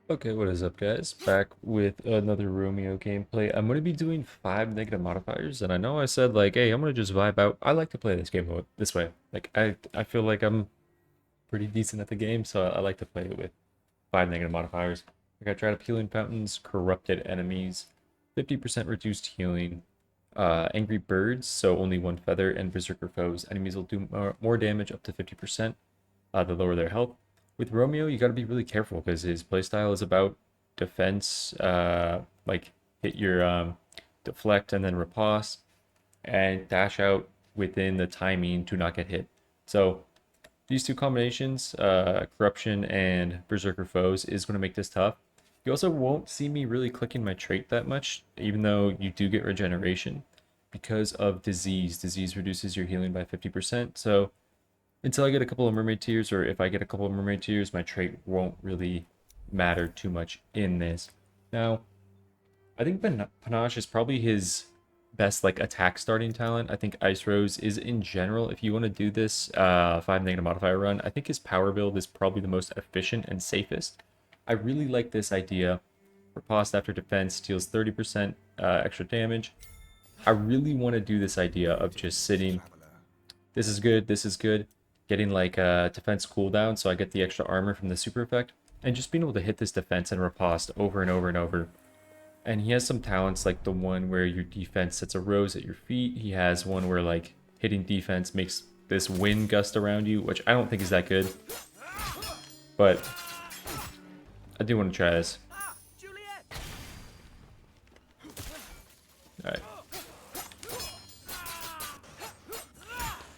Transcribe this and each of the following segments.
Okay, what is up, guys? Back with another Romeo gameplay. I'm going to be doing 5 modifiers, and I know I said, like, hey, I'm going to just vibe out. I like to play this game this way. Like, I feel like I'm pretty decent at the game, so I like to play it with 5 modifiers. Like, I tried appealing fountains, corrupted enemies, 50% reduced healing, angry birds, so only one feather, and berserker foes. Enemies will do more damage up to 50%, to lower their health. With Romeo, you got to be really careful because his playstyle is about defense, like hit your deflect and then riposte, and dash out within the timing to not get hit. So these two combinations, corruption and berserker foes, is going to make this tough. You also won't see me really clicking my trait that much, even though you do get regeneration because of disease. Disease reduces your healing by 50%. So until I get a couple of mermaid tears, or if I get a couple of mermaid tears, my trait won't really matter too much in this. Now, I think Panache is probably his best like attack starting talent. I think Ice Rose is in general, if you want to do this 5 modifier run, I think his power build is probably the most efficient and safest. I really like this idea. Riposte after defense deals 30% extra damage. I really want to do this idea of just sitting. This is good, this is good. Getting like a defense cooldown so I get the extra armor from the super effect. And just being able to hit this defense and riposte over and over and over. And he has some talents like the one where your defense sets a rose at your feet. He has one where like hitting defense makes this wind gust around you, which I don't think is that good. But I do want to try this. Alright.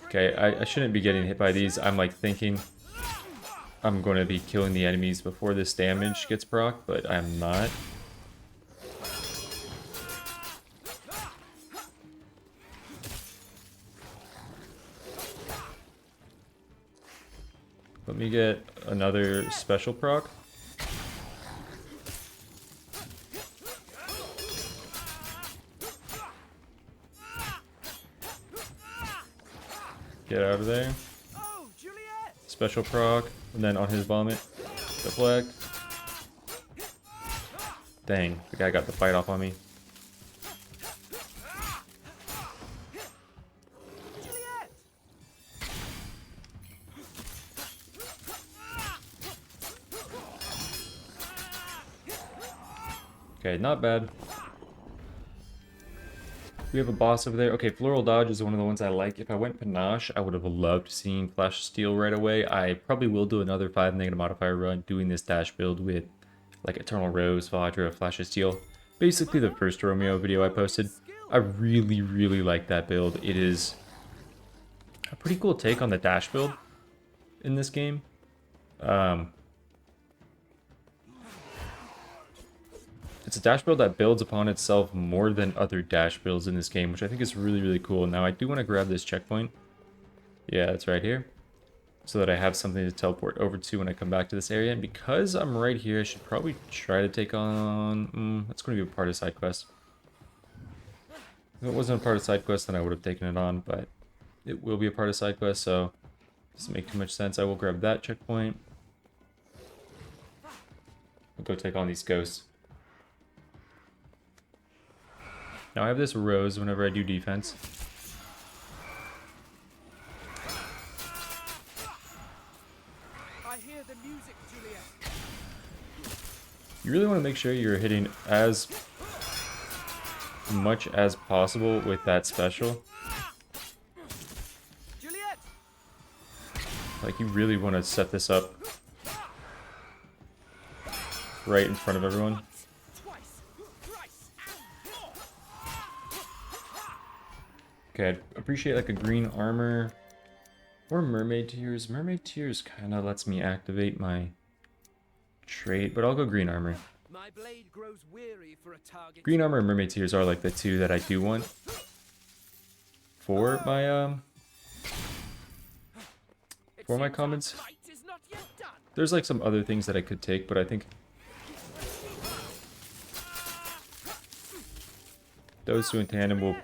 Okay, I shouldn't be getting hit by these. I'm like thinking I'm going to be killing the enemies before this damage gets proc, but I'm not. Let me get another special proc. Get out of there. Special proc, and then on his vomit, deflect. Dang, the guy got the fight off on me. Okay, not bad. We have a boss over there. Okay, Floral Dodge is one of the ones I like. If I went Panache, I would have loved seeing Flash of Steel right away. I probably will do another 5 modifier run doing this dash build with like Eternal Rose, Vajra, Flash of Steel. Basically the first Romeo video I posted. I really, really like that build. It is a pretty cool take on the dash build in this game. It's a dash build that builds upon itself more than other dash builds in this game, which I think is really, really cool. Now, I do want to grab this checkpoint. Yeah, it's right here. So that I have something to teleport over to when I come back to this area. And because I'm right here, I should probably try to take on... that's going to be a part of side quest. If it wasn't a part of side quest, then I would have taken it on, but it will be a part of side quest, so it doesn't make too much sense. I will grab that checkpoint. I'll go take on these ghosts. Now I have this rose whenever I do defense. I hear the music, Juliet. You really want to make sure you're hitting as much as possible with that special. Juliet! Like, you really want to set this up right in front of everyone. Okay, I'd appreciate like a green armor or mermaid tears. Mermaid tears kind of lets me activate my trait, but I'll go green armor. My blade grows weary for a target. Green armor and mermaid tears are like the two that I do want for my comments. There's like some other things that I could take, but I think those two in tandem will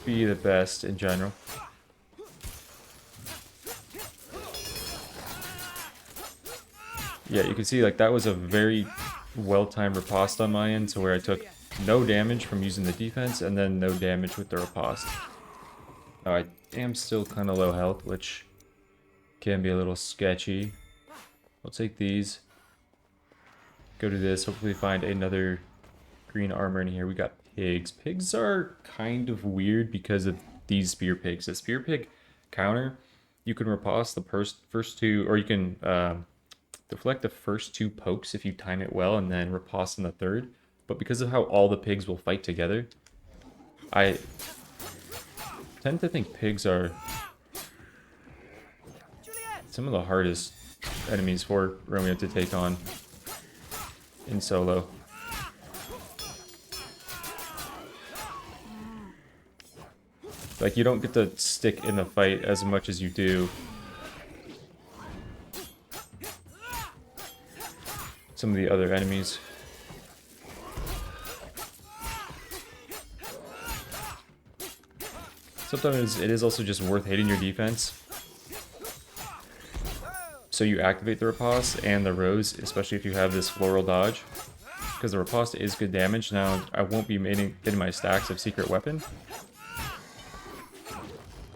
be the best in general. Yeah, you can see like that was a very well-timed riposte on my end, to where I took no damage from using the defense and then no damage with the riposte. I am still kind of low health, which can be a little sketchy. I'll take these. Go to this, hopefully find another green armor in here. We got pigs. Pigs are kind of weird because of these spear pigs. The spear pig counter, you can riposte the first two, or you can deflect the first two pokes if you time it well, and then riposte in the third. But because of how all the pigs will fight together, I tend to think pigs are some of the hardest enemies for Romeo to take on in solo. Like, you don't get to stick in the fight as much as you do some of the other enemies. Sometimes it is also just worth hitting your defense, so you activate the riposte and the rose, especially if you have this floral dodge, because the riposte is good damage. Now, I won't be getting my stacks of secret weapon,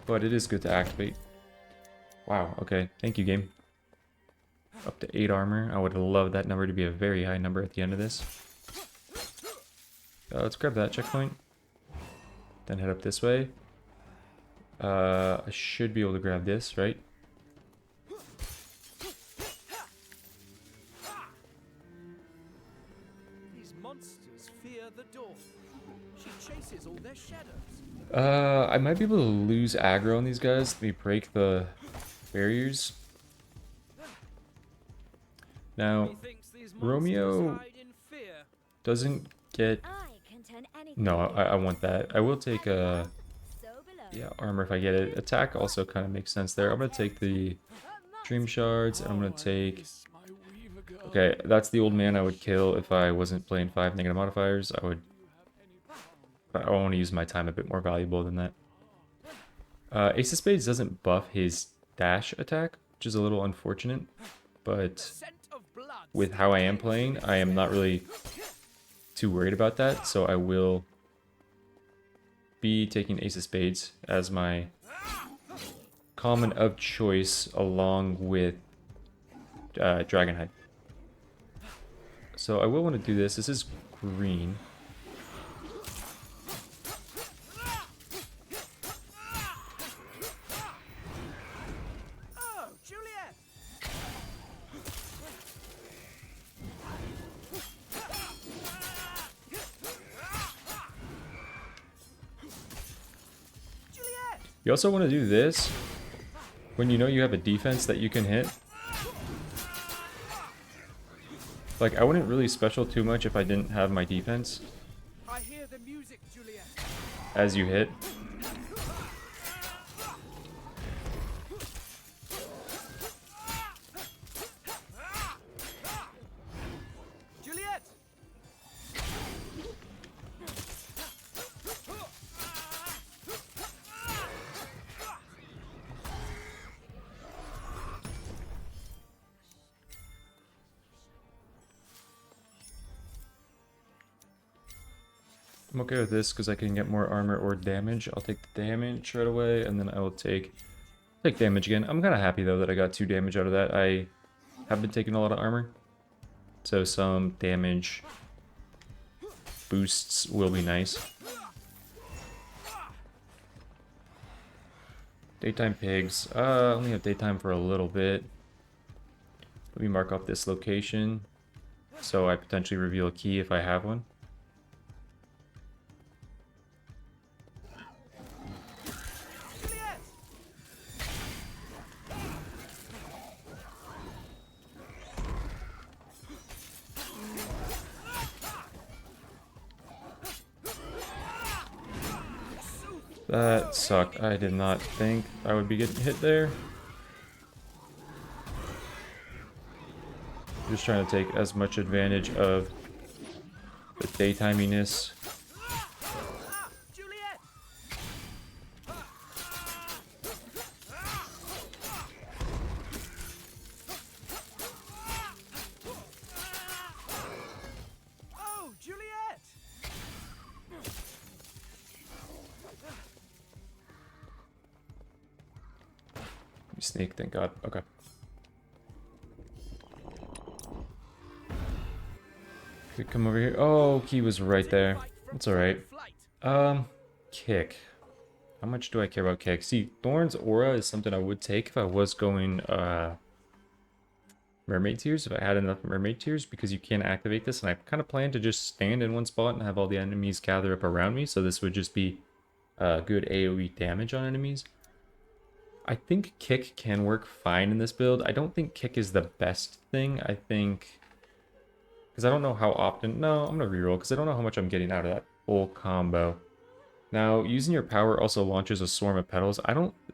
but it is good to activate. Wow, okay. Thank you, game. Up to 8 armor. I would love that number to be a very high number at the end of this. Let's grab that checkpoint. Then head up this way. I should be able to grab this, right? These monsters fear the dawn. She chases all their shadows. I might be able to lose aggro on these guys. Let me break the barriers. Now, Methinks these monsters Romeo hide in fear. doesn't get... No, I want that. I will take yeah, armor if I get it. Attack also kind of makes sense there. I'm going to take the Dream Shards, and I'm going to take... Okay, that's the old man I would kill if I wasn't playing 5 negative modifiers. I want to use my time a bit more valuable than that. Ace of Spades doesn't buff his dash attack, which is a little unfortunate, but with how I am playing, I am not really too worried about that, so I will be taking Ace of Spades as my common of choice along with Dragonhide. So I will want to do this. This is green. Oh, Juliet! Juliet! You also want to do this when you know you have a defense that you can hit. Like, I wouldn't really special too much if I didn't have my defense I hear the music, Juliet. as you hit. Juliet! I'm okay with this because I can get more armor or damage. I'll take the damage right away, and then I will take damage again. I'm kind of happy though that I got 2 damage out of that. I have been taking a lot of armor, so some damage boosts will be nice. Daytime pigs. I only have daytime for a little bit. Let me mark off this location so I potentially reveal a key if I have one. Juliet! That sucked. I did not think I would be getting hit there. Just trying to take as much advantage of the daytiminess. Juliet! Sneak, thank God. Okay. Could come over here. Oh, he was right there. That's alright. Kick. How much do I care about kick? See, Thorn's aura is something I would take if I was going mermaid tears, if I had enough mermaid tears, because you can activate this, and I kind of plan to just stand in one spot and have all the enemies gather up around me, so this would just be good AoE damage on enemies. I think kick can work fine in this build. I don't think kick is the best thing. I think, because I don't know how often, no, I'm gonna reroll because I don't know how much I'm getting out of that full combo. Now, using your power also launches a swarm of petals.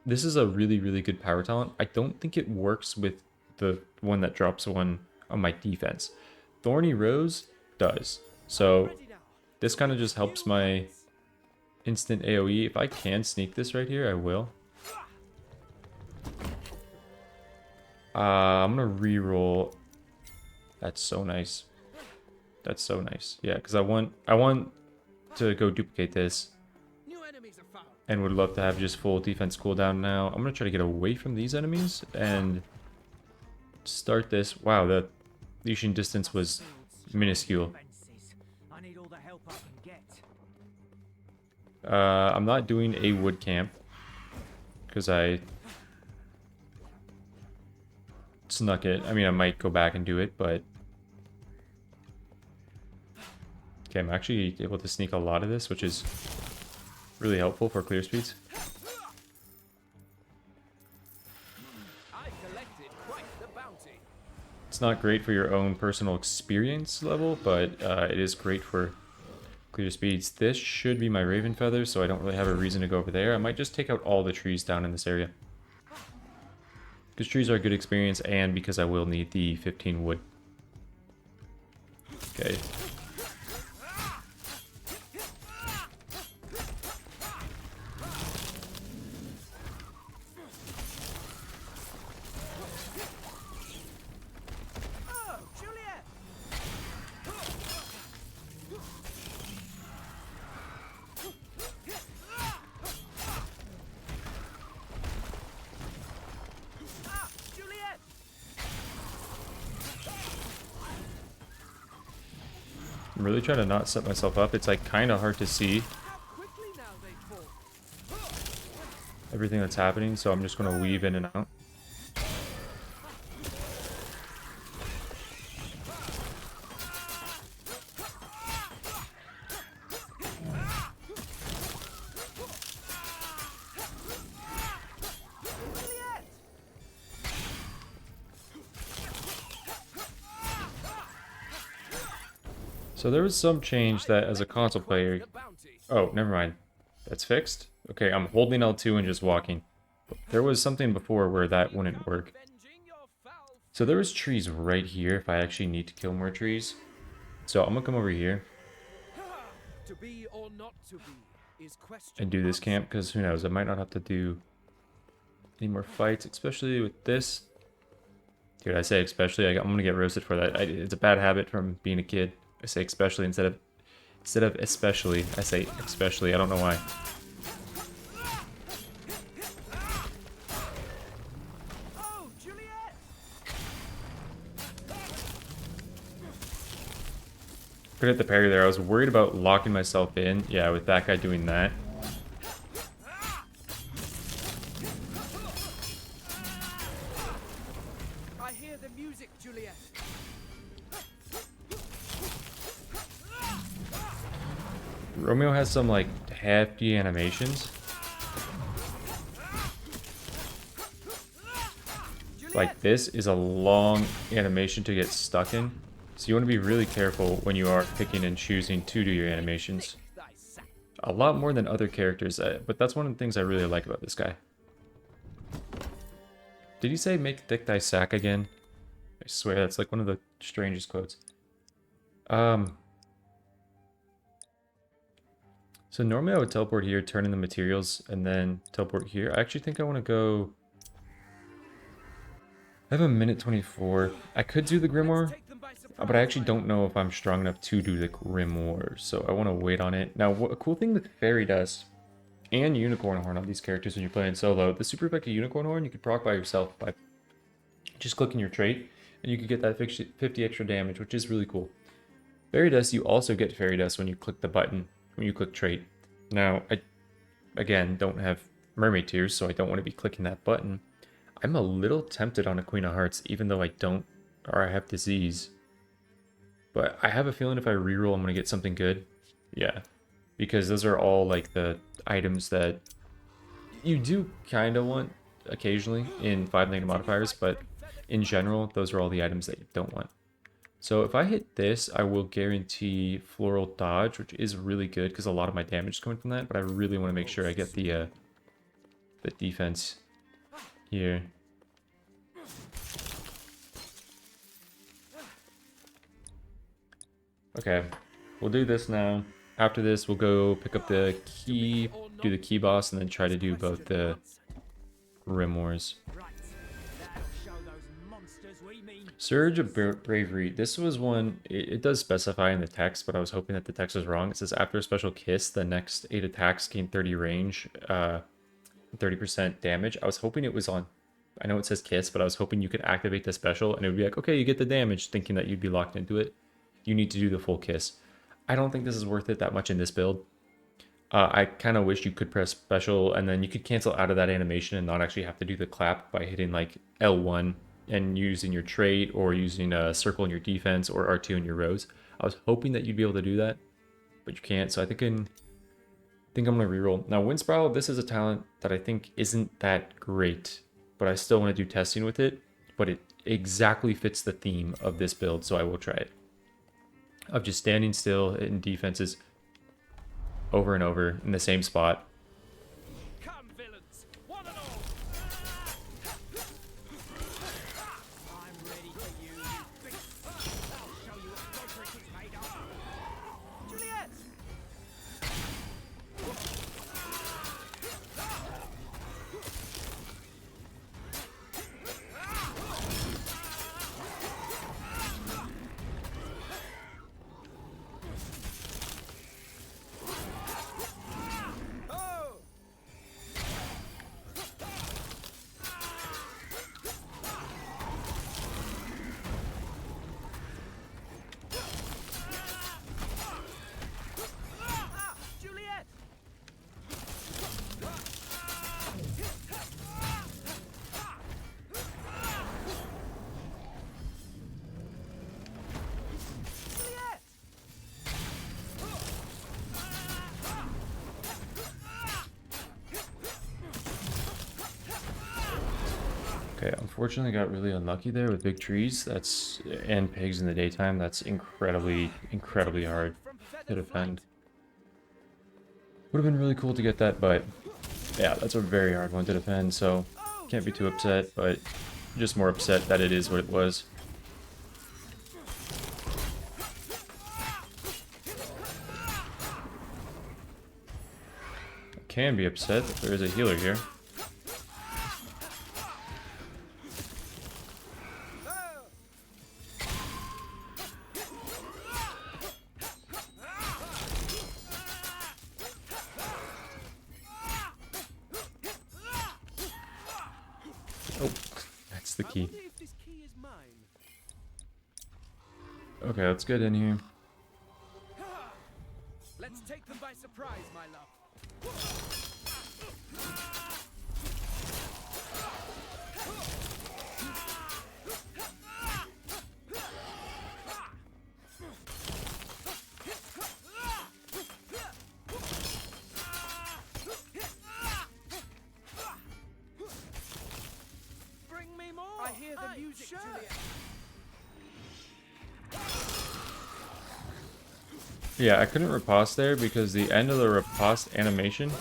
This is a really, really good power talent. I don't think it works with the one that drops one on my defense. Thorny Rose does. So this kind of just helps my instant AoE. If I can sneak this right here, I will. I'm gonna reroll. That's so nice. That's so nice. Yeah, because I want to go duplicate this. And would love to have just full defense cooldown now. I'm gonna try to get away from these enemies and start this. Wow, the leashing distance was minuscule. I'm not doing a wood camp because I snuck it. I mean, I might go back and do it, but okay, I'm actually able to sneak a lot of this, which is really helpful for clear speeds. It's not great for your own personal experience level, but it is great for clear speeds. This should be my Raven Feather, so I don't really have a reason to go over there. I might just take out all the trees down in this area, because trees are a good experience, and because I will need the 15 wood. Okay. I'm really trying to not set myself up. It's like kind of hard to see everything that's happening, so I'm just going to weave in and out. So there was some change that as a console player... Oh, never mind. That's fixed? Okay, I'm holding L2 and just walking. There was something before where that wouldn't work. So there was trees right here if I actually need to kill more trees. So I'm gonna come over here and do this camp, because who knows, I might not have to do any more fights, especially with this. Dude, I say especially, I'm gonna get roasted for that. It's a bad habit from being a kid. I say especially instead of especially. I say especially. I don't know why. Could hit the parry there. I was worried about locking myself in. Yeah, with that guy doing that. I hear the music, Juliet. Romeo has some like hefty animations. Like this is a long animation to get stuck in. So you want to be really careful when you are picking and choosing to do your animations. A lot more than other characters, but that's one of the things I really like about this guy. Did he say make thick thy sack again? I swear that's like one of the strangest quotes. So normally I would teleport here, turn in the materials, and then teleport here. I actually think I want to go... I have a minute 24. I could do the Grimoire, but I actually don't know if I'm strong enough to do the Grimoire, so I want to wait on it. Now, a cool thing the Fairy does and Unicorn Horn on these characters when you're playing solo. The super effective Unicorn Horn you could proc by yourself by just clicking your trait, and you could get that 50 extra damage, which is really cool. Fairy Dust, you also get Fairy Dust when you click the button, when you click trait. Now, I, again, don't have Mermaid Tears, so I don't want to be clicking that button. I'm a little tempted on a Queen of Hearts, even though I don't, or I have disease. But I have a feeling if I reroll, I'm going to get something good. Yeah, because those are all like the items that you do kind of want occasionally in 5 negative modifiers, but in general, those are all the items that you don't want. So if I hit this, I will guarantee Floral Dodge, which is really good because a lot of my damage is coming from that, but I really want to make sure I get the defense here. Okay, we'll do this now. After this, we'll go pick up the key, do the key boss, and then try to do both the Grimoires. Surge of Bravery. This was one, it does specify in the text, but I was hoping that the text was wrong. It says after a special kiss, the next 8 attacks gain 30 range, 30% damage. I was hoping it was on, I know it says kiss, but I was hoping you could activate the special and it would be like, okay, you get the damage, thinking that you'd be locked into it. You need to do the full kiss. I don't think this is worth it that much in this build. I kind of wish you could press special and then you could cancel out of that animation and not actually have to do the clap by hitting like L1 and using your trait or using a circle in your defense or R2 in your rows. I was hoping that you'd be able to do that, but you can't. So I think I'm gonna reroll. Now Wind Spiral, this is a talent that I think isn't that great, but I still want to do testing with it. But it exactly fits the theme of this build, so I will try it. Of just standing still in defenses over and over in the same spot. Come, villains, one and all. I'm ready for you, you beast. I'll show you what Roderick is made of. Juliet! Okay, unfortunately got really unlucky there with big trees. And pigs in the daytime. That's incredibly hard to defend. Would have been really cool to get that, but yeah, that's a very hard one to defend, so can't be too upset, but just more upset that it is what it was. I can be upset that there is a healer here. Oh, that's the key. Okay, let's get in here. Let's take them by surprise, my love. Bring me more. I hear the music, Juliet. Yeah, I couldn't riposte there because the end of the riposte animation,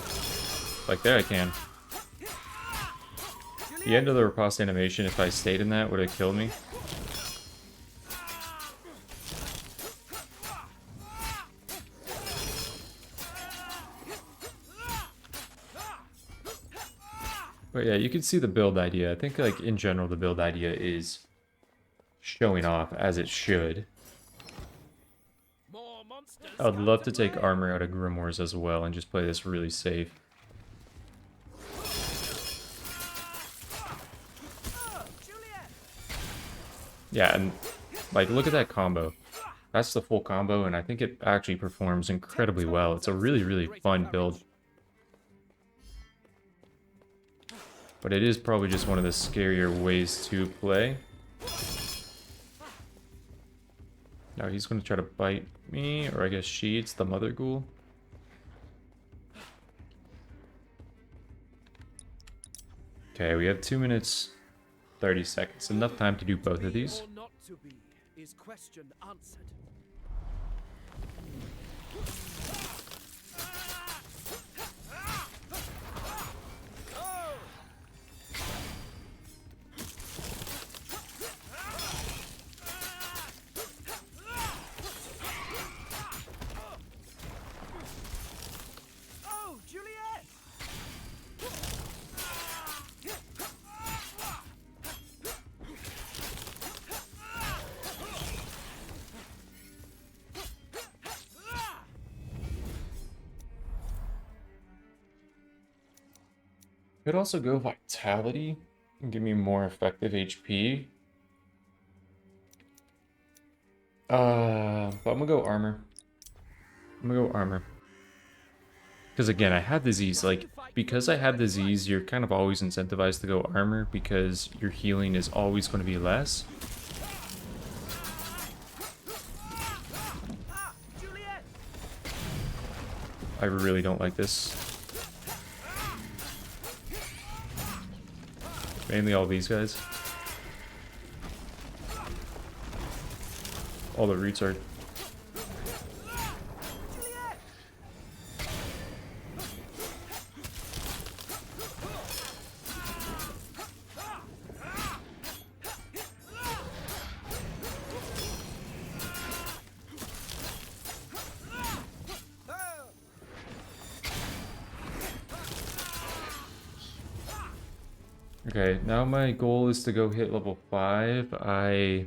like there I can. The end of the riposte animation, if I stayed in that, would have killed me. But yeah, you can see the build idea. I think like in general the build idea is showing off as it should. I would love to take armor out of Grimoires as well and just play this really safe. Yeah, and like look at that combo. That's the full combo, and I think it actually performs incredibly well. It's a really, really fun build. But it is probably just one of the scarier ways to play. Now he's going to try to bite me, or I guess she, it's the mother ghoul. Okay, we have 2 minutes, 30 seconds. Enough time to do both of these. Or not to be is question answered. Oh, Juliet! Could also go Vitality and give me more effective HP. But I'm gonna go Armor. I'm gonna go Armor. Because again, I have disease. Like, because I have disease, you're kind of always incentivized to go Armor because your healing is always going to be less. Ah, Juliet! I really don't like this. Mainly all these guys. All the roots are... Juliet! Okay, now my goal is to go hit level 5. I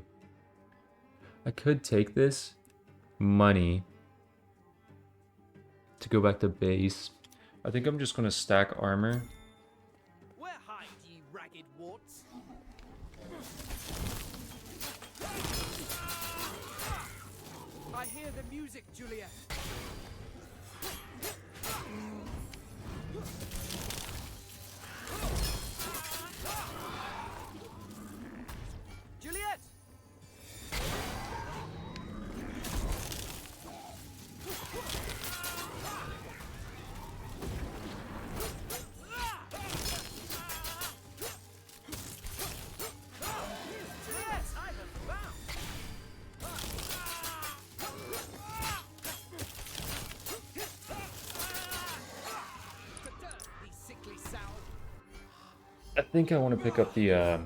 could take this money to go back to base. I think I'm just going to stack armor. Where hide ye ragged warts? I hear the music, Juliet. Juliet! Juliet, I have found. The sickly sound. I think I want to pick up the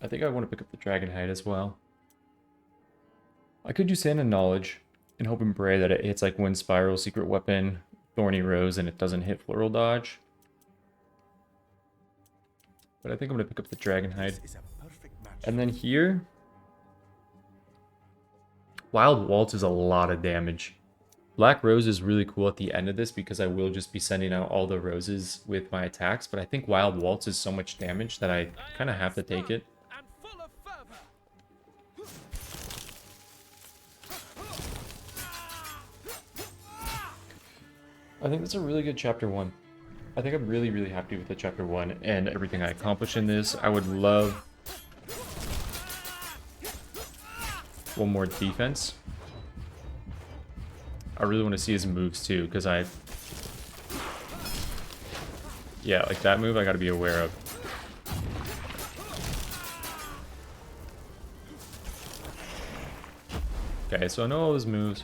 I think I want to pick up the Dragon Hide as well. I could do Sand and Knowledge and hope and pray that it hits like Wind Spiral, Secret Weapon, Thorny Rose, and it doesn't hit Floral Dodge. But I think I'm going to pick up the Dragon Hide. And then here, Wild Waltz is a lot of damage. Black Rose is really cool at the end of this because I will just be sending out all the roses with my attacks, but I think Wild Waltz is so much damage that I kind of have to take it. And full of fervor. I think that's a really good chapter 1. I think I'm really, really happy with the chapter 1 and everything I accomplished in this. I would love one more defense. I really want to see his moves too, because yeah, like that move I got to be aware of. Okay, so I know all his moves.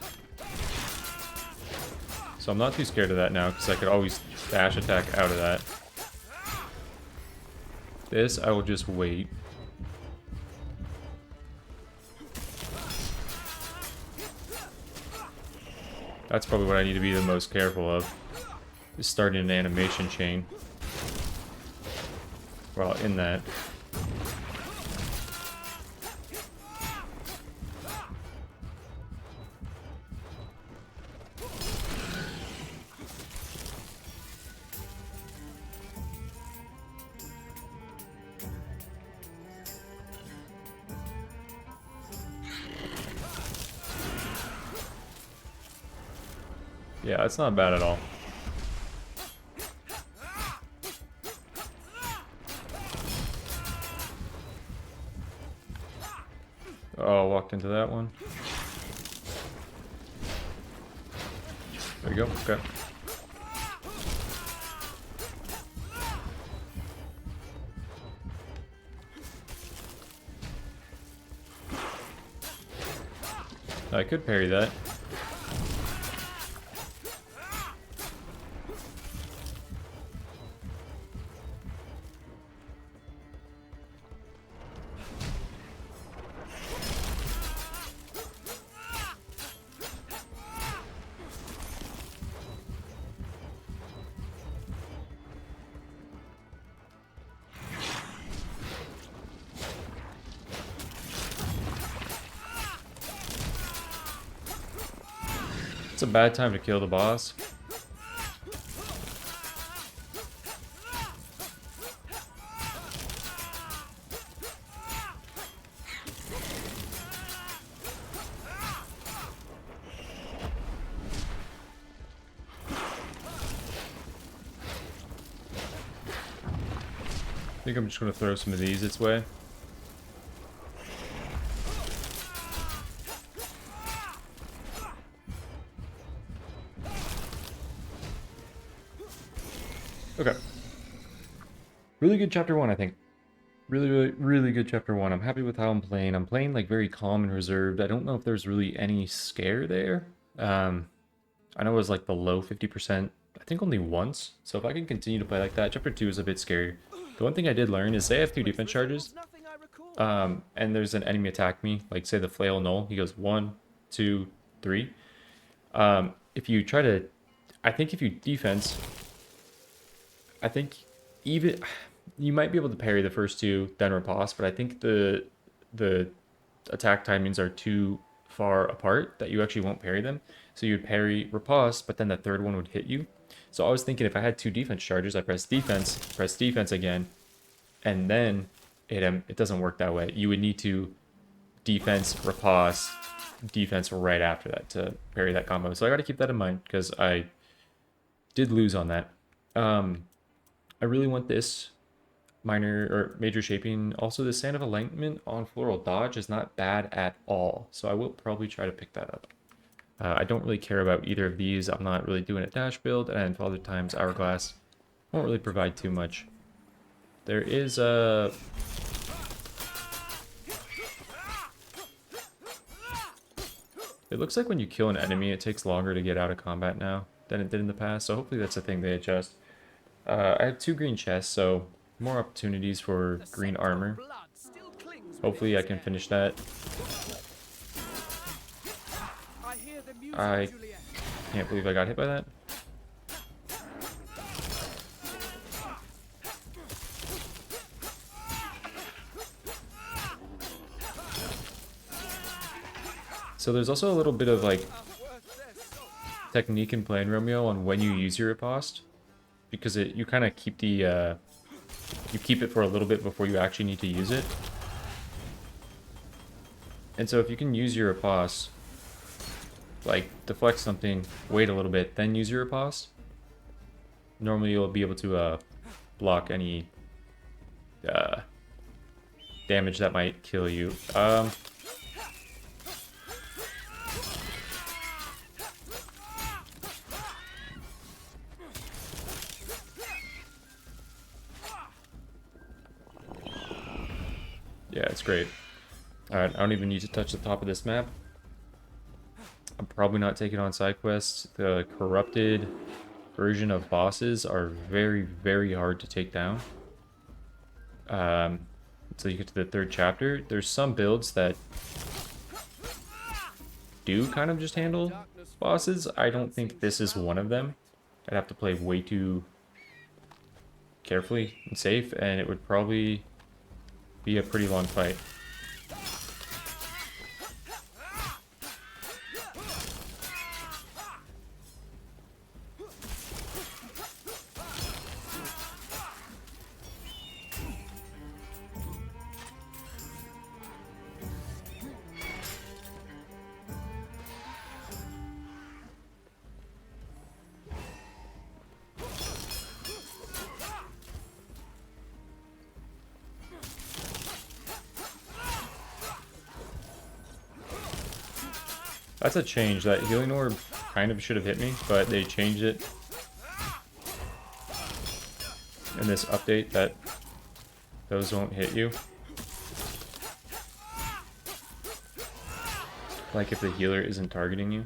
So I'm not too scared of that now, because I could always dash attack out of that. This, I will just wait. That's probably what I need to be the most careful of, is starting an animation chain. Well, in that. Yeah, it's not bad at all. Oh, walked into that one. There you go. Okay. I could parry that. It's a bad time to kill the boss. I think I'm just going to throw some of these its way. Okay. Really good chapter 1, I think. Really good chapter 1. I'm happy with how I'm playing. I'm playing like very calm and reserved. I don't know if there's really any scare there. I know it was like the low 50%, I think only once. So if I can continue to play like that, chapter 2 is a bit scary. The one thing I did learn is say I have 2 defense charges, and there's an enemy attack me, like say the flail null, he goes 1, 2, 3. If you try to, I think if you defense, I think even you might be able to parry the first 2, then riposte, but I think the attack timings are too far apart that you actually won't parry them. So you'd parry riposte, but then the third one would hit you. So I was thinking if I had 2 defense charges, I press defense again, and then it doesn't work that way. You would need to defense, riposte, defense right after that to parry that combo. So I got to keep that in mind because I did lose on that. I really want this minor or major shaping. Also, the Sand of Alignment on Floral Dodge is not bad at all, so I will probably try to pick that up. I don't really care about either of these. I'm not really doing a dash build, and Father Time's Hourglass won't really provide too much. There is a... It looks like when you kill an enemy, it takes longer to get out of combat now than it did in the past, so hopefully that's a thing they adjust. I have 2 green chests, so more opportunities for green armor. Hopefully I can finish that. I can't believe I got hit by that. So there's also a little bit of like technique in playing Romeo on when you use your riposte, because you kind of keep the you keep it for a little bit before you actually need to use it. And so if you can use your riposte, like deflect something, wait a little bit, then use your riposte, normally you'll be able to block any damage that might kill you. Yeah, it's great. Alright, I don't even need to touch the top of this map. I'm probably not taking on side quests. The corrupted version of bosses are very hard to take down. Until you get to the 3rd chapter. There's some builds that do kind of just handle bosses. I don't think this is one of them. I'd have to play way too carefully and safe, and it would probably be a pretty long fight. That's a change. That healing orb kind of should have hit me, but they changed it in this update that those won't hit you. Like if the healer isn't targeting you.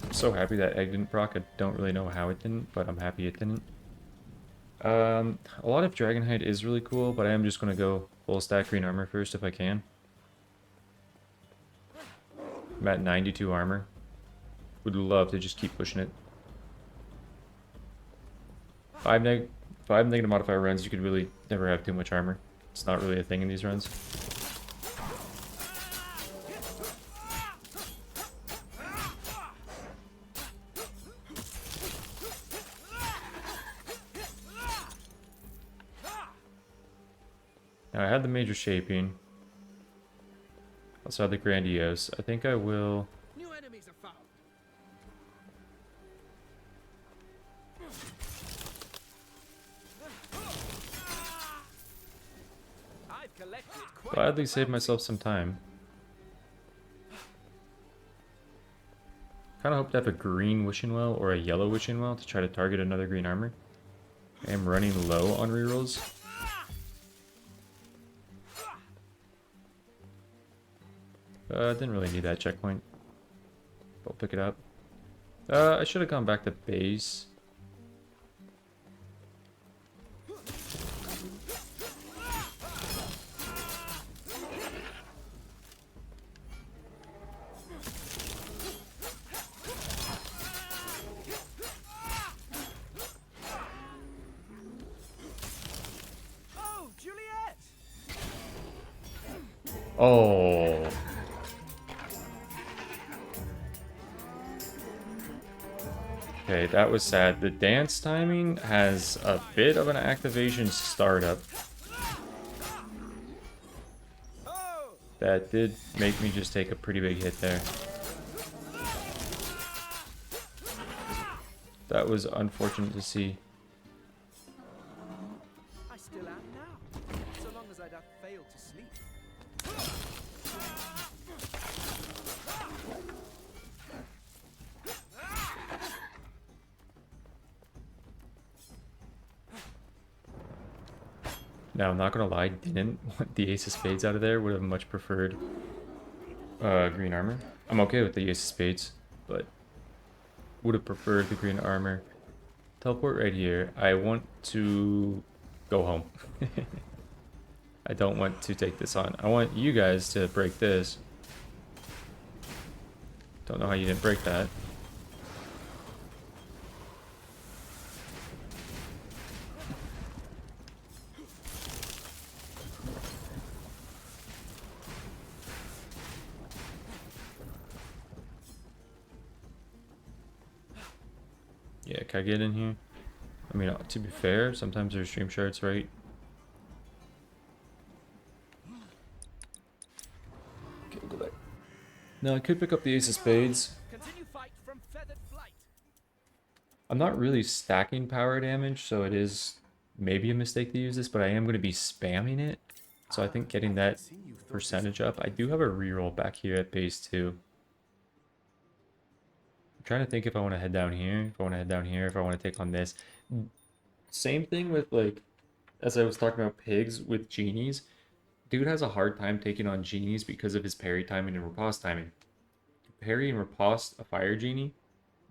I'm so happy that egg didn't proc. I don't really know how it didn't, but I'm happy it didn't. A lot of Dragonhide is really cool, but I am just going to go full stack green armor first if I can. I'm at 92 armor. Would love to just keep pushing it. Five negative modifier runs, you could really never have too much armor. It's not really a thing in these runs. Now I had the major shaping. Also had the grandiose. I think I will. New enemies are found. I've collected quite Gladly save myself some time. Kind of hope to have a green wishing well or a yellow wishing well to try to target another green armor. I am running low on rerolls. Didn't really need that checkpoint. I'll pick it up. I should have gone back to base. Oh, Juliet! Oh. Okay, that was sad. The dance timing has a bit of an activation startup. Oh! That did make me just take a pretty big hit there. That was unfortunate to see. I still am now, so long as I don't fail to sleep. Now, I'm not gonna lie, didn't want the Ace of Spades out of there. Would have much preferred green armor. I'm okay with the Ace of Spades, but would have preferred the green armor. Teleport right here. I want to go home. I don't want to take this on. I want you guys to break this. Don't know how you didn't break that. Yeah, can I get in here? I mean, to be fair, sometimes there's stream shards, right? Okay, we'll go back. Now, I could pick up the Ace of Spades. Continue fight from feathered flight. I'm not really stacking power damage, so it is maybe a mistake to use this, but I am going to be spamming it. So I think getting that percentage up. I do have a reroll back here at base too. I'm trying to think if I want to head down here, if I want to head down here, if I want to take on this. Same thing with, like, as I was talking about pigs with genies. Dude has a hard time taking on genies because of his parry timing and riposte timing. Parry and riposte a fire genie,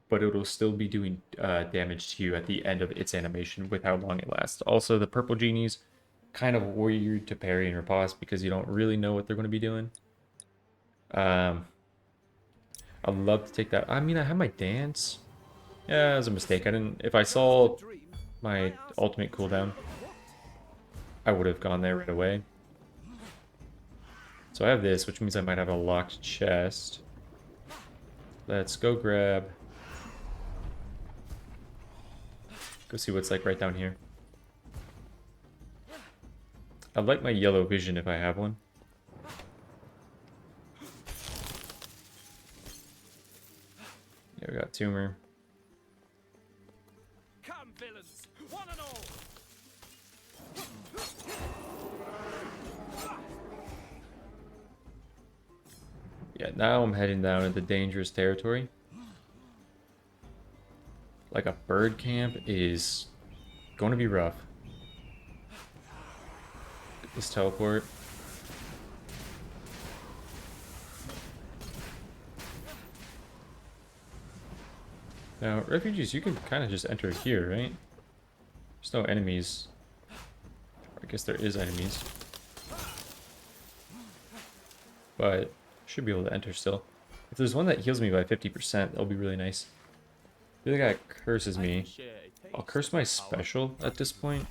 but it'll still be doing damage to you at the end of its animation with how long it lasts. Also, the purple genies, kind of weird to parry and riposte because you don't really know what they're going to be doing. I'd love to take that. I mean, I have my dance. Yeah, it was a mistake. I didn't. If I saw my ultimate cooldown, I would have gone there right away. So I have this, which means I might have a locked chest. Let's go grab. Go see what's like right down here. I'd like my yellow vision if I have one. Yeah, we got tumor. Come, villains, one and all. Yeah, Now I'm heading down into dangerous territory. Like a bird camp is going to be rough. Get this teleport. Now, refugees, you can kind of just enter here, right? There's no enemies. I guess there is enemies. But should be able to enter still. If there's one that heals me by 50%, that'll be really nice. The other guy curses me. I'll curse my special at this point.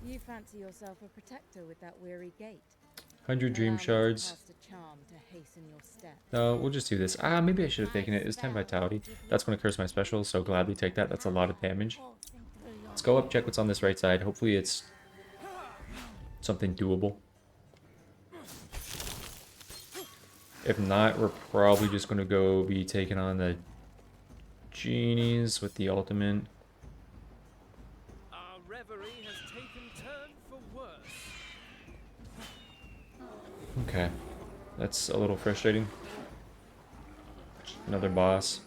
You fancy yourself a protector with that weary gait. 100 dream Allow me to shards. cast a charm to hasten your steps. No, we'll just do this. Ah, maybe I should have taken it. It's 10 vitality. That's going to curse my special, so gladly take that. That's a lot of damage. Let's go up, check what's on this right side. Hopefully it's something doable. If not, we're probably just going to go be taking on the genies with the ultimate. Our reverie has taken turn for worse. Okay, that's a little frustrating. Another boss.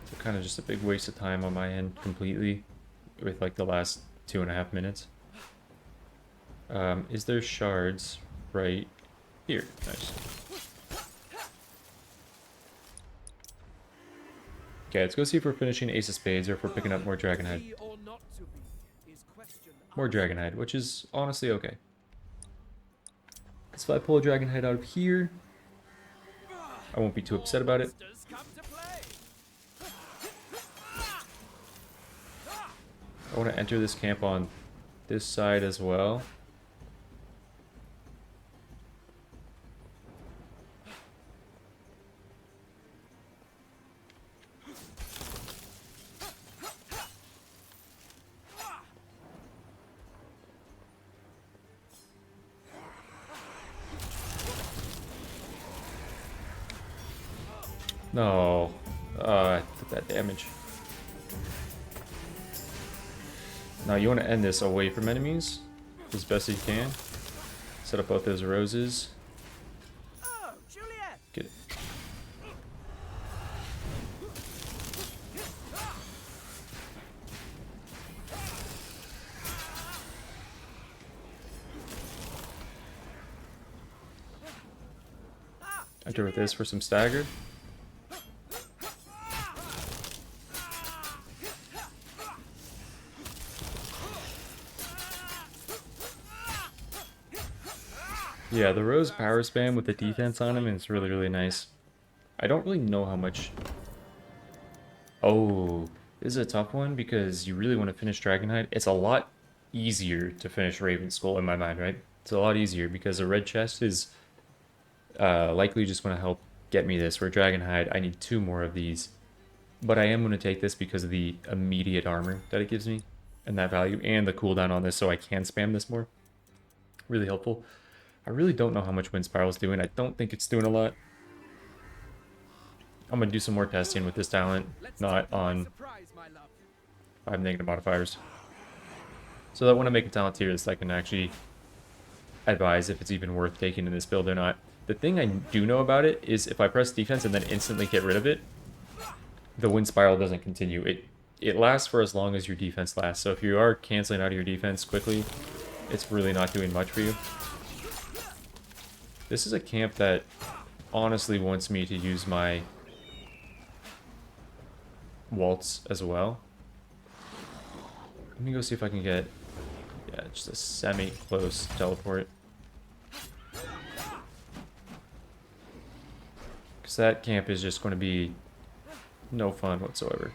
So kind of just a big waste of time on my end completely with like the last 2.5 minutes. Is there shards right here? Nice. Okay, let's go see if we're finishing Ace of Spades or if we're picking up more Dragonhide. Be or not to be is question More Dragonhide, which is honestly okay. Because if I pull a Dragonhide out of here, I won't be too upset about it. monsters come to play. I want to enter this camp on this side as well. No. I took that damage. Now you want to end this away from enemies as best as you can. Set up both those roses. Oh, Juliet! Get it. Enter with this for some stagger. Yeah, the Rose power spam with the defense on him is really, really nice. I don't really know how much... Oh, this is a tough one because you really want to finish Dragonhide. It's a lot easier to finish Raven Skull in my mind, right? It's a lot easier because a red chest is likely just going to help get me this. Where Dragonhide, I need 2 more of these. But I am going to take this because of the immediate armor that it gives me and that value and the cooldown on this so I can spam this more. Really helpful. I really don't know how much Wind Spiral is doing. I don't think it's doing a lot. I'm going to do some more testing with this talent, not on Surprise, my love. 5 negative modifiers. So that when I make a talent tier list, I can actually advise if it's even worth taking in this build or not. The thing I do know about it is if I press defense and then instantly get rid of it, the Wind Spiral doesn't continue. It lasts for as long as your defense lasts. So if you are canceling out of your defense quickly, it's really not doing much for you. This is a camp that honestly wants me to use my waltz as well. Let me go see if I can get, yeah, just a semi-close teleport. Because that camp is just going to be no fun whatsoever.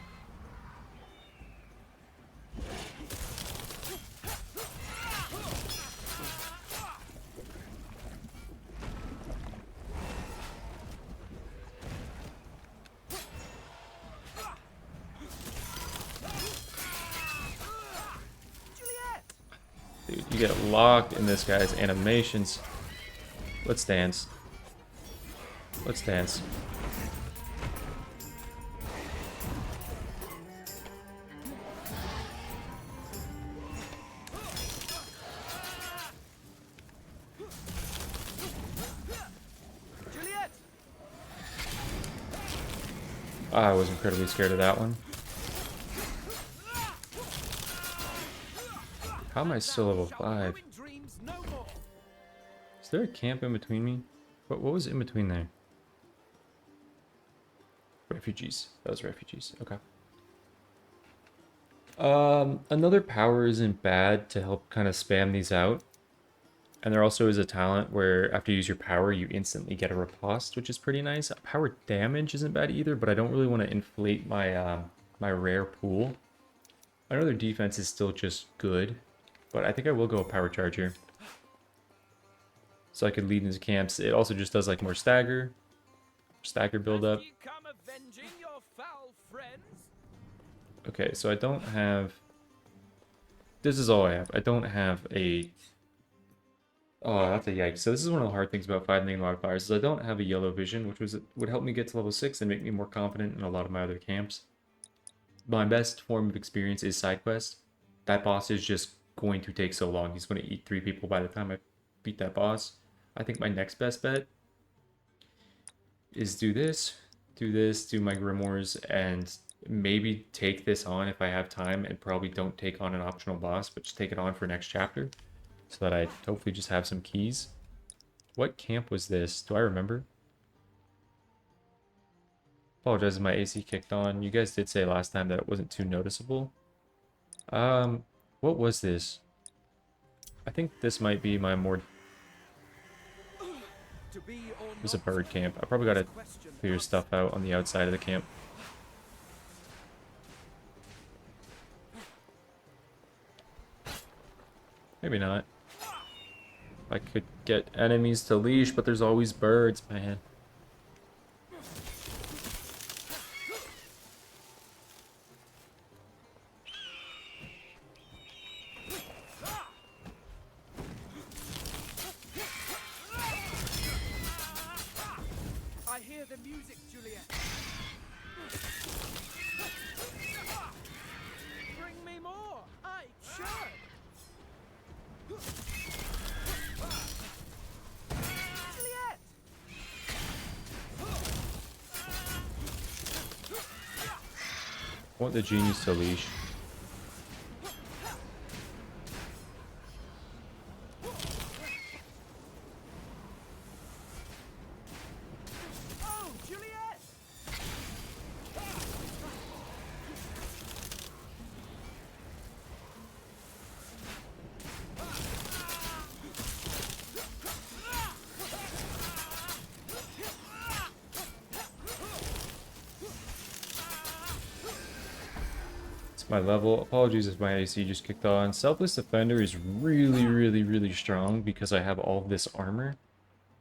Dude, you get locked in this guy's animations. Let's dance. Let's dance. I was incredibly scared of that one. How am I still level 5? Ruin dreams no more. Is there a camp in between me? What was in between there? Refugees. That was refugees. Okay. Another power isn't bad to help kind of spam these out. And there also is a talent where after you use your power, you instantly get a riposte, which is pretty nice. Power damage isn't bad either, but I don't really want to inflate my my rare pool. I know their defense is still just good, but I think I will go a power charge here. So I could lead into camps. It also just does like more stagger build up. Have you come avenging your foul friends? Okay, so I don't have... This is all I have. I don't have a... Oh, that's a yikes. So this is one of the hard things about 5 negative modifiers is I don't have a yellow vision, which would help me get to level 6 and make me more confident in a lot of my other camps. My best form of experience is side quest. That boss is just going to take so long. He's going to eat 3 people by the time I beat that boss. I think my next best bet is do this, do my grimoires, and maybe take this on if I have time, and probably don't take on an optional boss, but just take it on for next chapter, so that I hopefully just have some keys. What camp was this? Do I remember? Apologize if my AC kicked on. You guys did say last time that it wasn't too noticeable. What was this? I think this might be my more... It was a bird camp. I probably gotta clear stuff out on the outside of the camp. Maybe not. I could get enemies to leash, but there's always birds, man. I hear the music, Juliet. Bring me more. I should. Juliet. I want the genius to leash. Oh, Juliet. It's my level. Apologies if my AC just kicked on. Selfless Defender is really, really, really strong because I have all of this armor,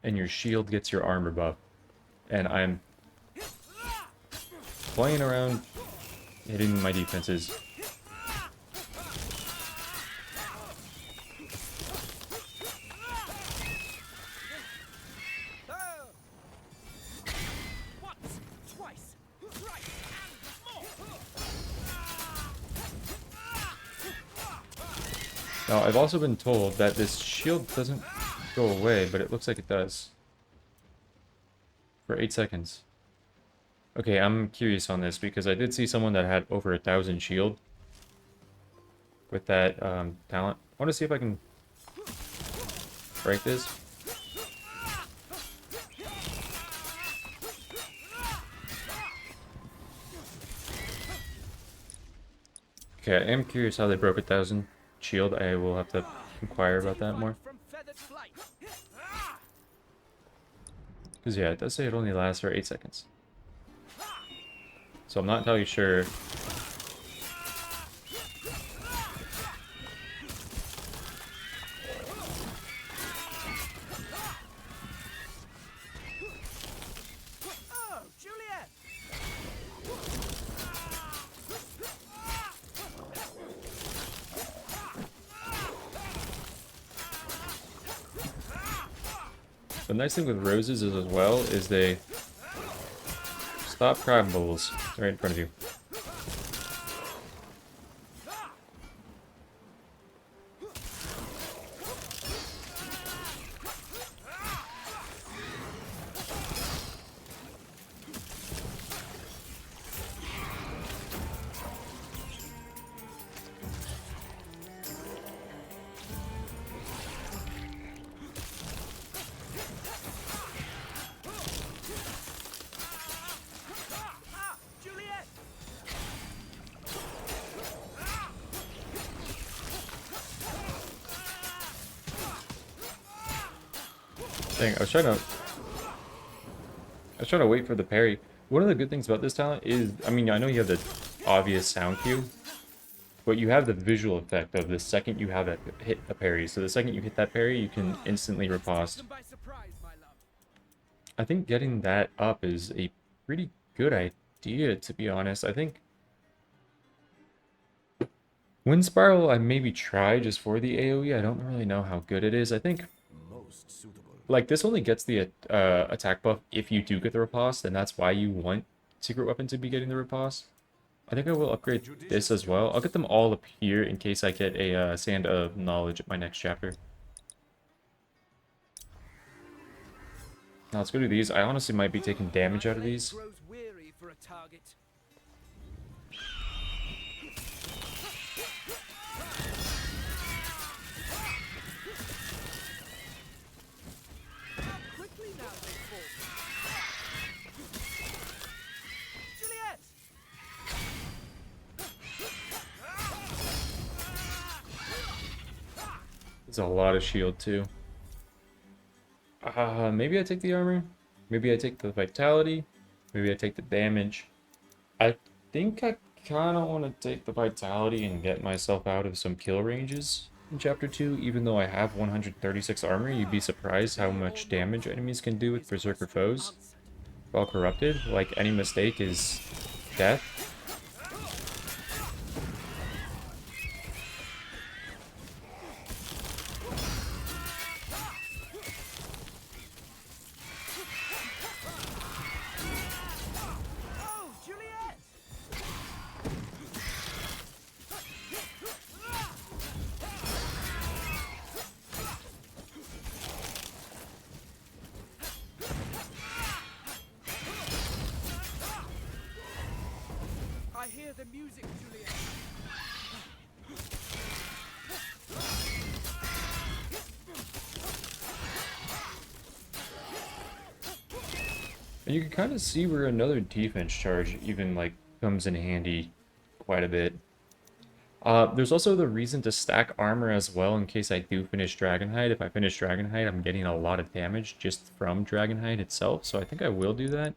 and your shield gets your armor buff. And I'm playing around hitting my defenses. Oh. Once, twice, thrice, and more. Now, I've also been told that this shield doesn't go away, but it looks like it does. For 8 seconds. Okay, I'm curious on this because I did see someone that had over 1,000 shield with that talent. I want to see if I can break this. Okay, I am curious how they broke 1,000 shield. I will have to inquire about that more. From feathered flight. Because yeah, it does say it only lasts for 8 seconds. So I'm not entirely sure. Oh, Juliet. The nice thing with roses is as well is they stop crab bubbles right in front of you. Dang, I was trying to wait for the parry. One of the good things about this talent is, I mean, I know you have the obvious sound cue, but you have the visual effect of the second you have hit a parry. So the second you hit that parry, you can instantly riposte. By surprise, my love. I think getting that up is a pretty good idea, to be honest. I think Wind Spiral I maybe try just for the AoE. I don't really know how good it is. I think Most suitable. like this only gets the attack buff if you do get the riposte, and that's why you want Secret Weapon to be getting the riposte. I think I will upgrade this as well. I'll get them all up here in case I get a Sand of Knowledge at my next chapter. Now let's go to these. I honestly might be taking damage out of these. Grows weary for a target. Quickly now, they fall. Juliet! There's a lot of shield too. Maybe I take the armor. Maybe I take the vitality. Maybe I take the damage. I think I kind of want to take the vitality and get myself out of some kill ranges in chapter 2. Even though I have 136 armor, you'd be surprised how much damage enemies can do with berserker foes while corrupted. Like, any mistake is death. Oh, Juliet! I hear the music, Juliet. And you can kind of see where another defense charge even like comes in handy quite a bit. There's also the reason to stack armor as well in case I do finish Dragonhide. If I finish Dragonhide, I'm getting a lot of damage just from Dragonhide itself, so I think I will do that.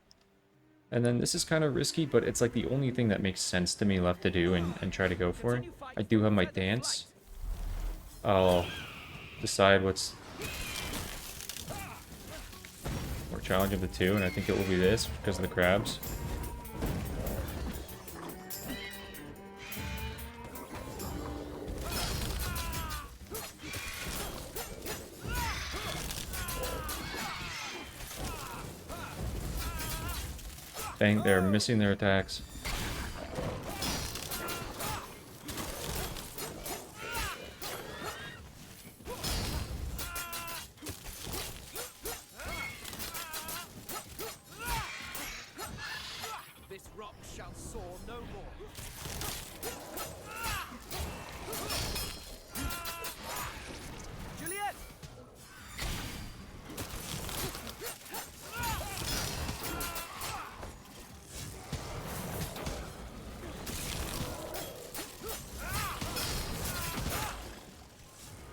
And then this is kind of risky, but it's like the only thing that makes sense to me left to do and try to go for it. I do have my dance. I'll decide what's more challenging of the two, and I think it will be this because of the crabs. Dang, they're missing their attacks. This rock shall soar no more. Juliet!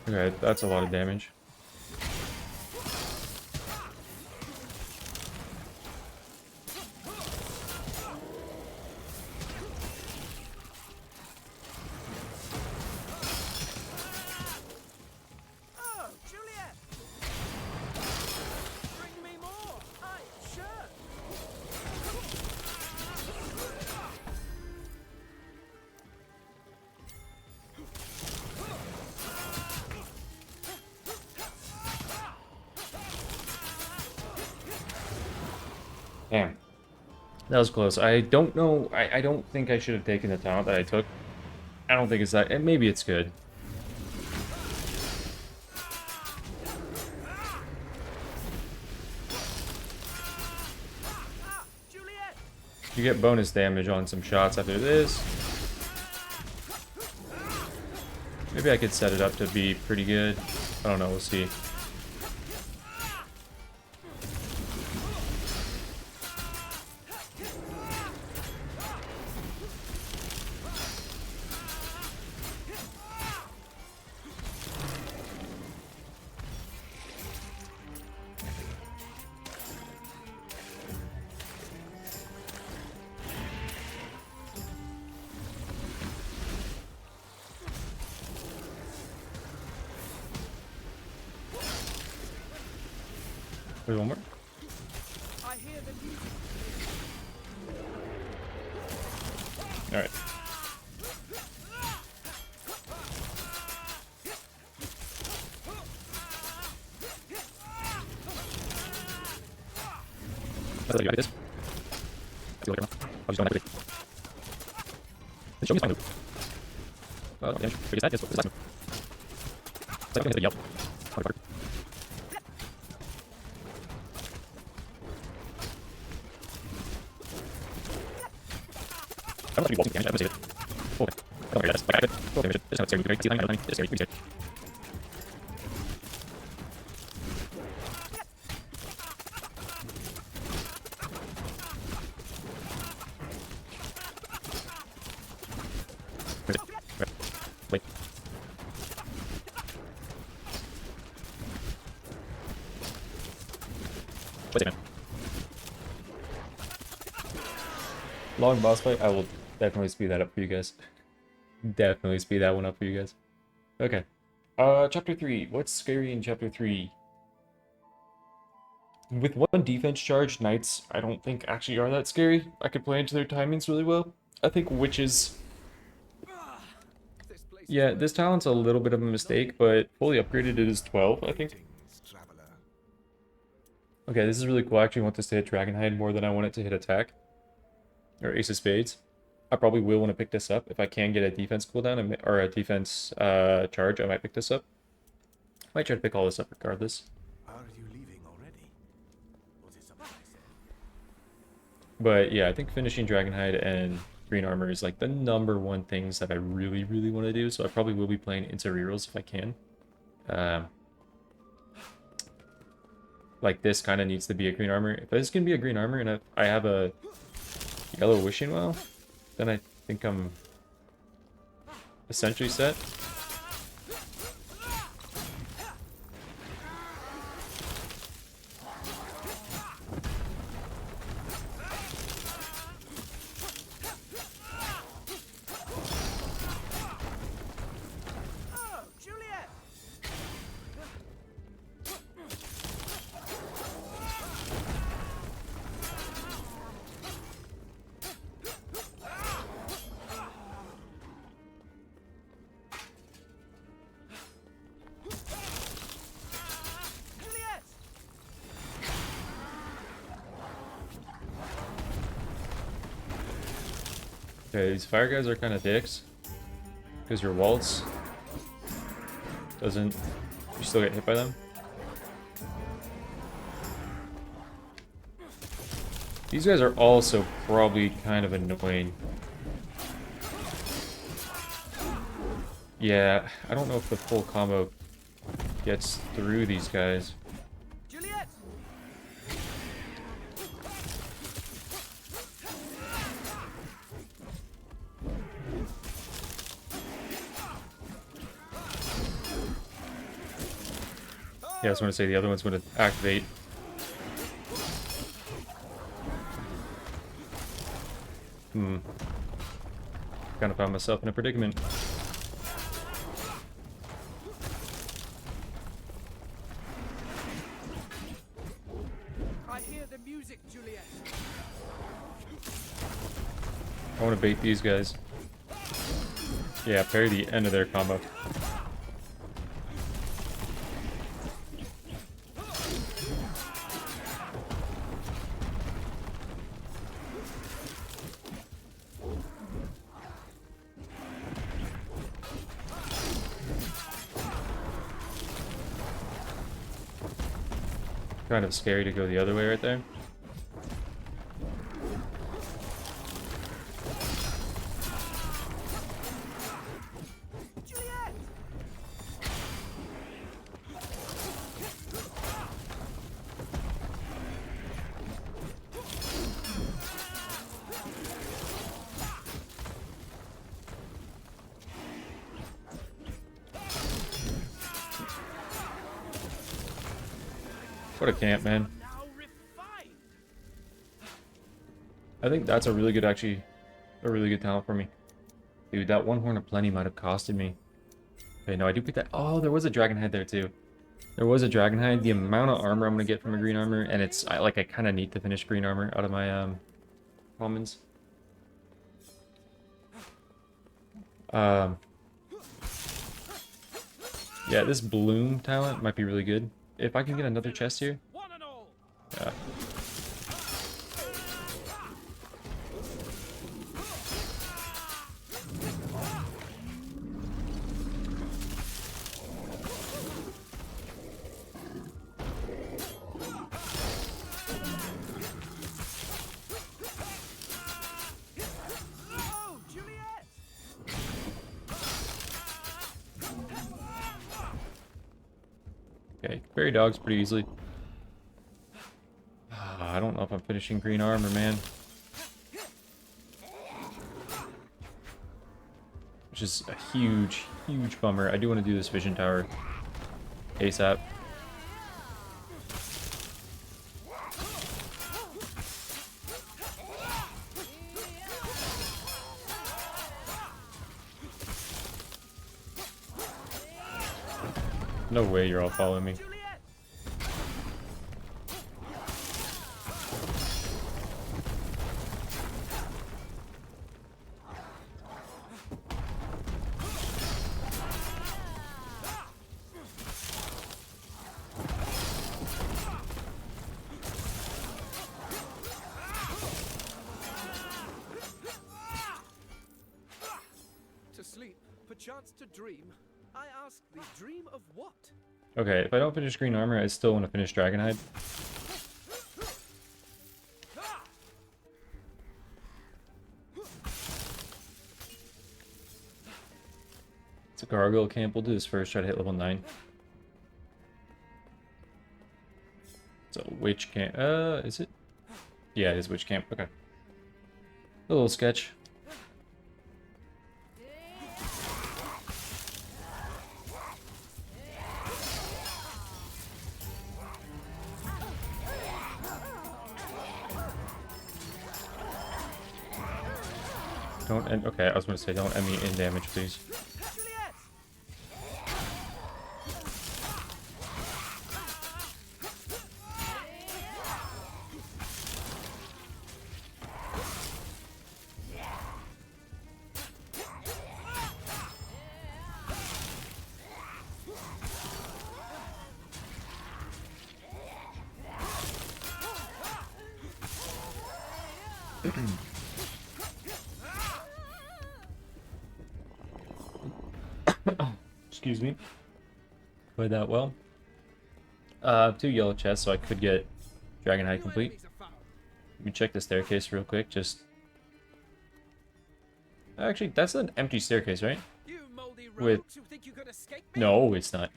Okay, that's a lot of damage. Oh, Juliet! Bring me more! I'm sure! Damn. That was close. I don't know. I don't think I should have taken the talent that I took. I don't think it's that. And maybe it's good. Ah, Juliet! You get bonus damage on some shots after this. Maybe I could set it up to be pretty good. I don't know. We'll see. There's one more. I hear the music. Alright. That's how you got this. I'll just go quickly. This show me is fine. Well, damage. Biggest that is last move. It's like I'm gonna hit the yelp. Harder. I don't have to be walking damage. I'm gonna save it. Okay. I don't care. That's like I could. Roll damage. This is how it's scary. See, I know. It's scary. It's scary. Wait. Wait a minute. Long boss fight, I will definitely speed that up for you guys. Definitely speed that one up for you guys. Okay. Chapter 3. What's scary in Chapter 3? With one defense charge, knights I don't think actually are that scary. I could play into their timings really well. I think witches... Yeah, this talent's a little bit of a mistake, but fully upgraded it is 12, I think. Okay, this is really cool. I actually want this to hit Dragonhide more than I want it to hit attack. Or Ace of Spades. I probably will want to pick this up. If I can get a defense cooldown, or a defense charge, I might pick this up. Might try to pick all this up regardless. Are you leaving already? Was it something I said? But yeah, I think finishing Dragonhide and green armor is like the #1 things that I really, really want to do. So I probably will be playing into rerolls if I can. Like this kind of needs to be a green armor. If this can be a green armor and I have a yellow wishing well, then I think I'm essentially set. Oh, Juliet! Juliet! Okay, these fire guys are kind of dicks. Because your waltz doesn't... You still get hit by them. These guys are also probably kind of annoying. Yeah, I don't know if the full combo gets through these guys. Juliet! Yeah, I was going to say the other one's going to activate. Kind of found myself in a predicament. I hear the music, Juliet. I want to bait these guys. Yeah, parry the end of their combo. Kind of scary to go the other way right there. Juliet! What a camp, man. Now refined. I think that's a really good, actually, a really good talent for me. Dude, that one horn of plenty might have costed me. Okay, no, I do pick that. Oh, there was a dragon head there too. There was a Dragonhide. The amount of armor I'm gonna get from a green armor, and I kind of need to finish green armor out of my commons. Yeah, this bloom talent might be really good. If I can get another chest here. One and all. Yeah. Oh, Juliet! Okay, bury dogs pretty easily. I don't know if I'm finishing green armor, man. Which is a huge, huge bummer. I do want to do this vision tower ASAP. No way you're all following me. Juliet! To sleep, perchance to dream. I ask thee, dream of what? Okay, if I don't finish green armor, I still want to finish Dragonhide. It's a gargoyle camp. We'll do this first, try to hit level 9. It's a witch camp. Is it? Yeah, it is witch camp. Okay. A little sketch. Don't end. Okay, I was going to say, don't end me in damage, please. Juliet! Excuse me. Played that well. 2 yellow chests, so I could get Dragonhide New complete. enemies are found. Let me check the staircase real quick. Just actually, that's an empty staircase, right? You moldy With- rogues who think you could escape me? No, it's not.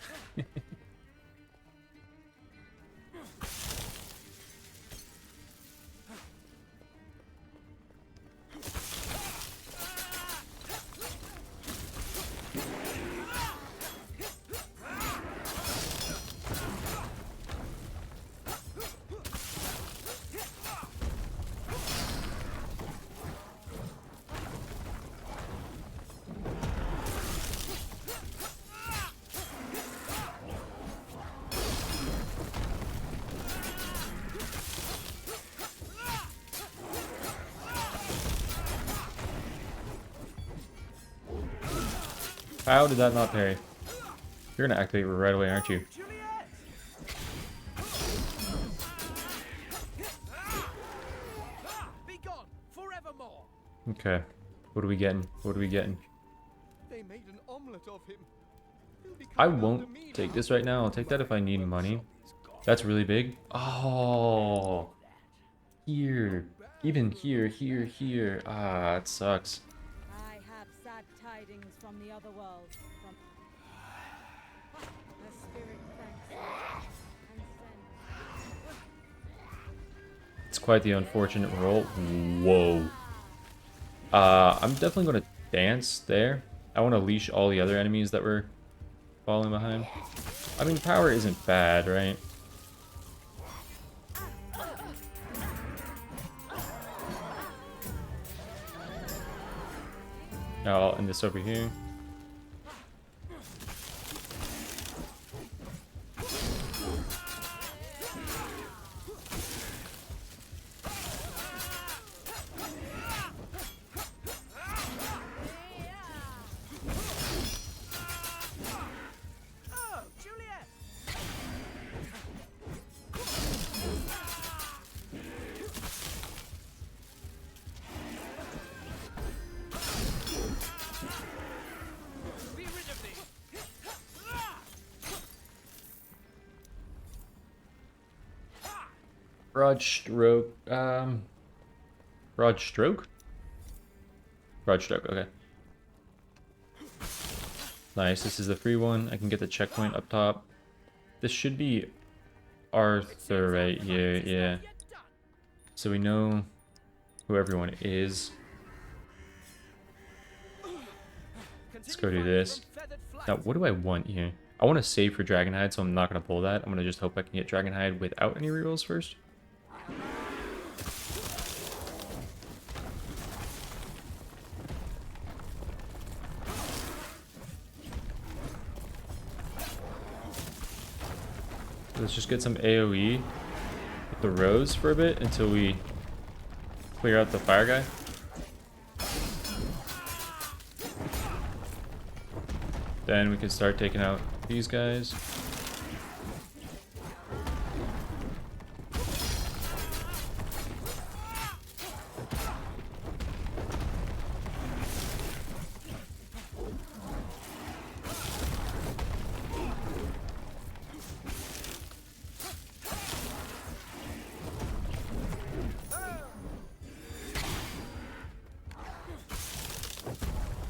How did that not parry? You're gonna activate right away, aren't you? Juliet! Be gone forevermore. Okay. What are we getting? What are we getting? They made an omelet of him. He'll be I coming won't after me take now. this right now. I'll take that if I need money. That's really big. Oh. Here. Even here, here, here. Ah, it sucks. I have sad tidings from the other world. From the spirit thanks and sends. It's quite the unfortunate roll. Whoa. I'm definitely going to dance there. I want to leash all the other enemies that were falling behind. I mean, power isn't bad, right? Now I'll end this over here. Broad stroke. Broad stroke? Broad stroke, okay. Nice, this is the free one. I can get the checkpoint up top. This should be Arthur right here, yeah. So we know who everyone is. Let's go do this. Now, what do I want here? I want to save for Dragonhide, so I'm not going to pull that. I'm going to just hope I can get Dragonhide without any rerolls first. Let's just get some AoE with the Rose for a bit until we clear out the fire guy. Then we can start taking out these guys.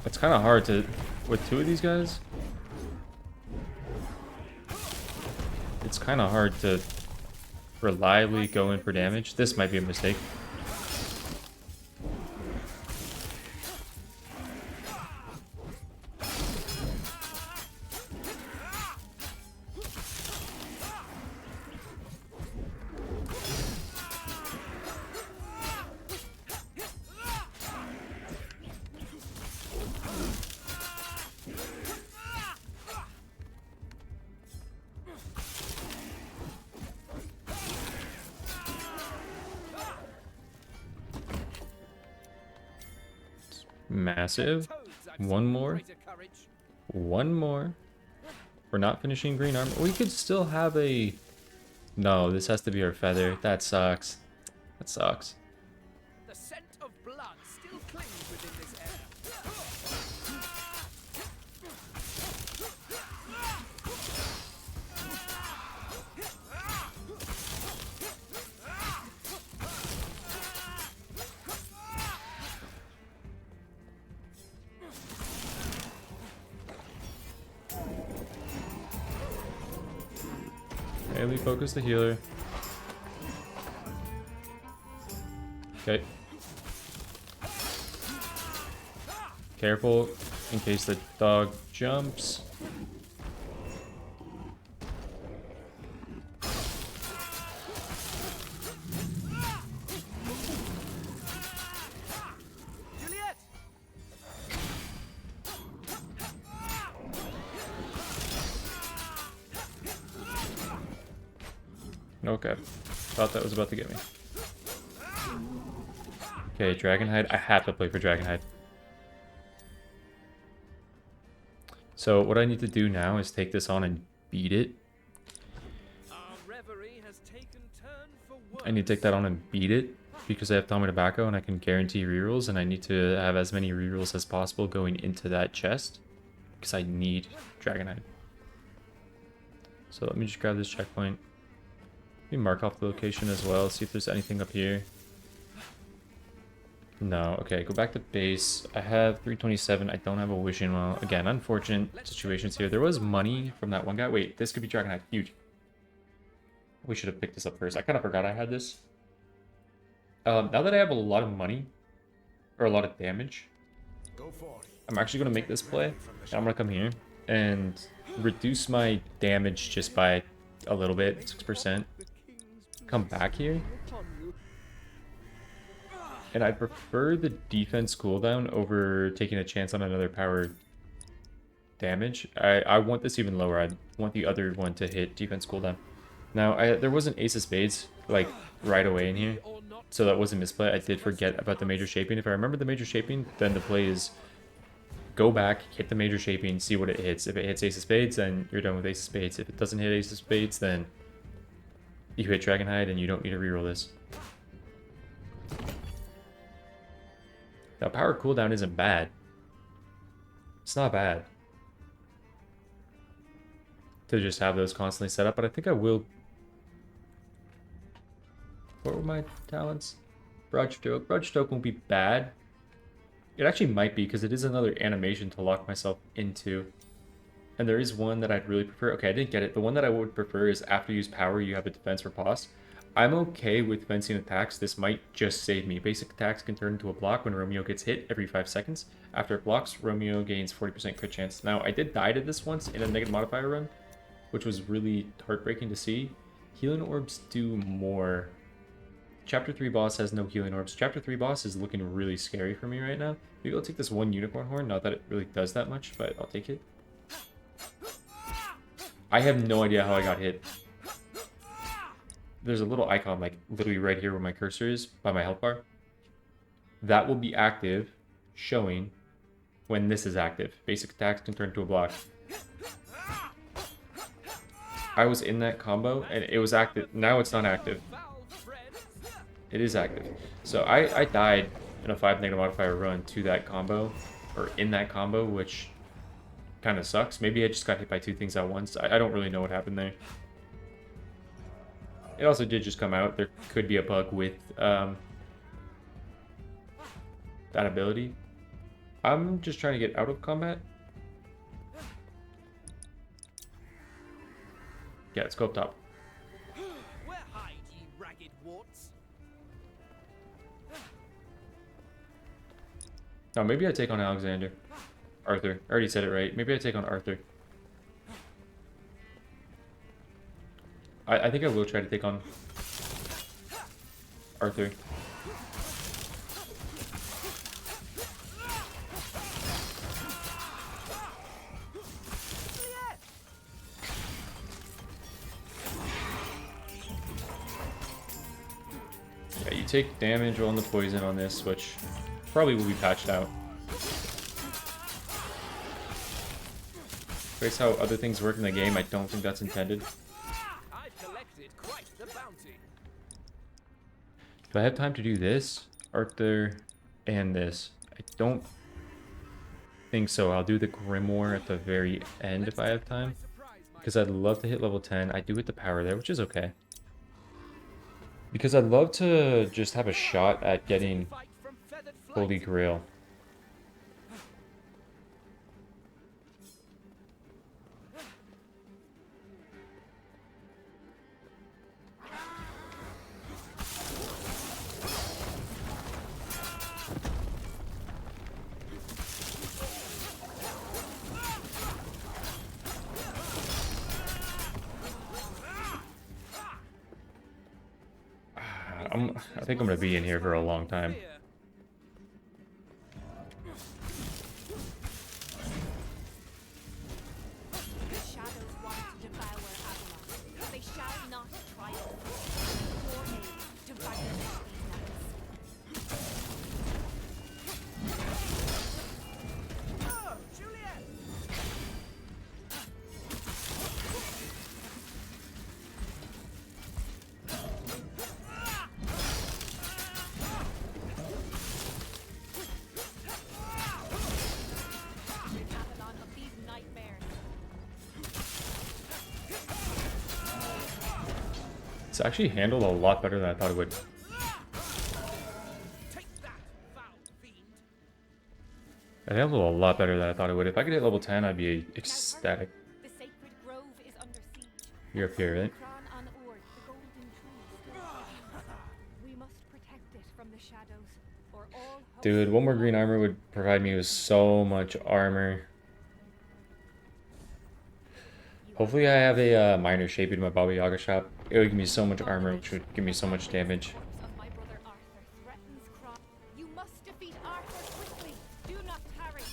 It's kind of hard to, with two of these guys, it's kind of hard to reliably go in for damage. This might be a mistake. Massive. One more. One more. We're not finishing green armor. We could still have a... No, this has to be our feather. That sucks. That sucks. The scent of blood still clings within this air. Melee focus the healer. Okay. Careful in case the dog jumps. Juliet! Okay. Thought that was about to get me. Okay, Dragonhide. I have to play for Dragonhide. So what I need to do now is take this on and beat it. Our reverie has taken turn for worse. I need to take that on and beat it because I have Tommy Tobacco and I can guarantee rerolls, and I need to have as many rerolls as possible going into that chest because I need Dragonhide. So let me just grab this checkpoint. Let me mark off the location as well, see if there's anything up here. No, okay, go back to base. I have 327. I don't have a wishing well. Again, unfortunate situations here. There was money from that one guy. Wait, this could be Dragonhide. Huge. We should have picked this up first. I kind of forgot I had this. Now that I have a lot of money, or a lot of damage, I'm actually going to make this play. And I'm going to come here and reduce my damage just by a little bit, 6%. Come back here. And I prefer the defense cooldown over taking a chance on another power damage. I want this even lower. I want the other one to hit defense cooldown. Now, there was an Ace of Spades, like, right away in here. So that was a misplay. I did forget about the major shaping. If I remember the major shaping, then the play is go back, hit the major shaping, see what it hits. If it hits Ace of Spades, then you're done with Ace of Spades. If it doesn't hit Ace of Spades, then you hit Dragonhide and you don't need to reroll this. Now, power cooldown isn't bad. It's not bad to just have those constantly set up, but I think I will What were my talents? Broad stroke. Broad stroke won't be bad. It actually might be because it is another animation to lock myself into. And there is one that I'd really prefer. Okay, I didn't get it. The one that I would prefer is after you use power, you have a defense riposte. I'm okay with fencing attacks. This might just save me. Basic attacks can turn into a block when Romeo gets hit every 5 seconds. After it blocks, Romeo gains 40% crit chance. Now, I did die to this once in a negative modifier run, which was really heartbreaking to see. Healing orbs do more. Chapter 3 boss has no healing orbs. Chapter 3 boss is looking really scary for me right now. Maybe I'll take this one unicorn horn. Not that it really does that much, but I'll take it. I have no idea how I got hit. There's a little icon like literally right here where my cursor is by my health bar. That will be active, showing when this is active. Basic attacks can turn to a block. I was in that combo and it was active. Now it's not active. It is active. So I died in a 5 negative modifier run to that combo, or in that combo, which kind of sucks. Maybe I just got hit by 2 things at once. I don't really know what happened there. It also did just come out. There could be a bug with that ability. I'm just trying to get out of combat. Yeah, let's go up top. Where hide ye ragged warts? Oh, maybe I take on Alexander. Arthur. I already said it right. Maybe I take on Arthur. I think I will try to take on Arthur. Yeah, you take damage on the poison on this, which probably will be patched out. Based how other things work in the game, I don't think that's intended. I've collected quite the bounty. Do I have time to do this, Arthur, and this? I don't think so. I'll do the Grimoire at the very end if I have time. Because I'd love to hit level 10. I do hit the power there, which is okay. Because I'd love to just have a shot at getting Holy Grail. I think I'm gonna be in here for a long time. The shadows want to devour Avalon, but they shall not triumph. Your aid divided these knights. Oh, Juliet! Rid Avalon of these nightmares. It's actually handled a lot better than I thought it would. Take that, foul fiend! It handled a lot better than I thought it would. If I could hit level 10, I'd be ecstatic. The sacred grove is under siege. You're up here, right? Crown on Ord, the golden tree still. We must protect it from the shadows, or all hope. Dude, one more green armor would provide me with so much armor. Hopefully I have a minor shape in my Baba Yaga shop. It would give me so much armor, which would give me so much damage. Of my brother Arthur threatens Crown. You must defeat Arthur quickly. Do not tarry.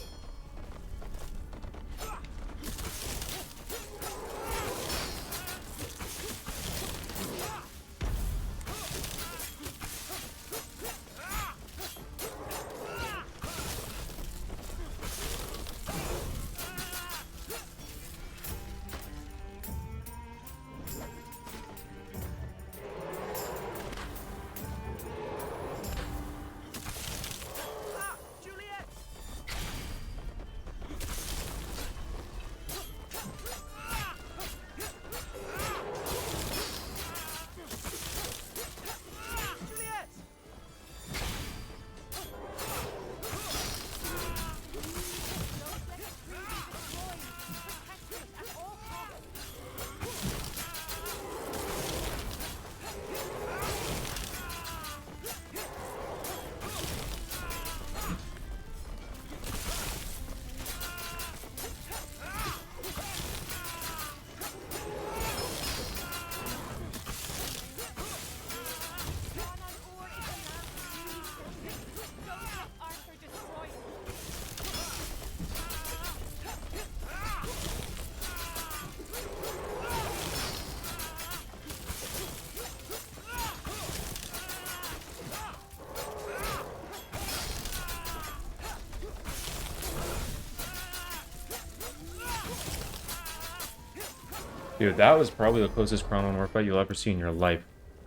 Dude, that was probably the closest Chrono War fight you'll ever see in your life.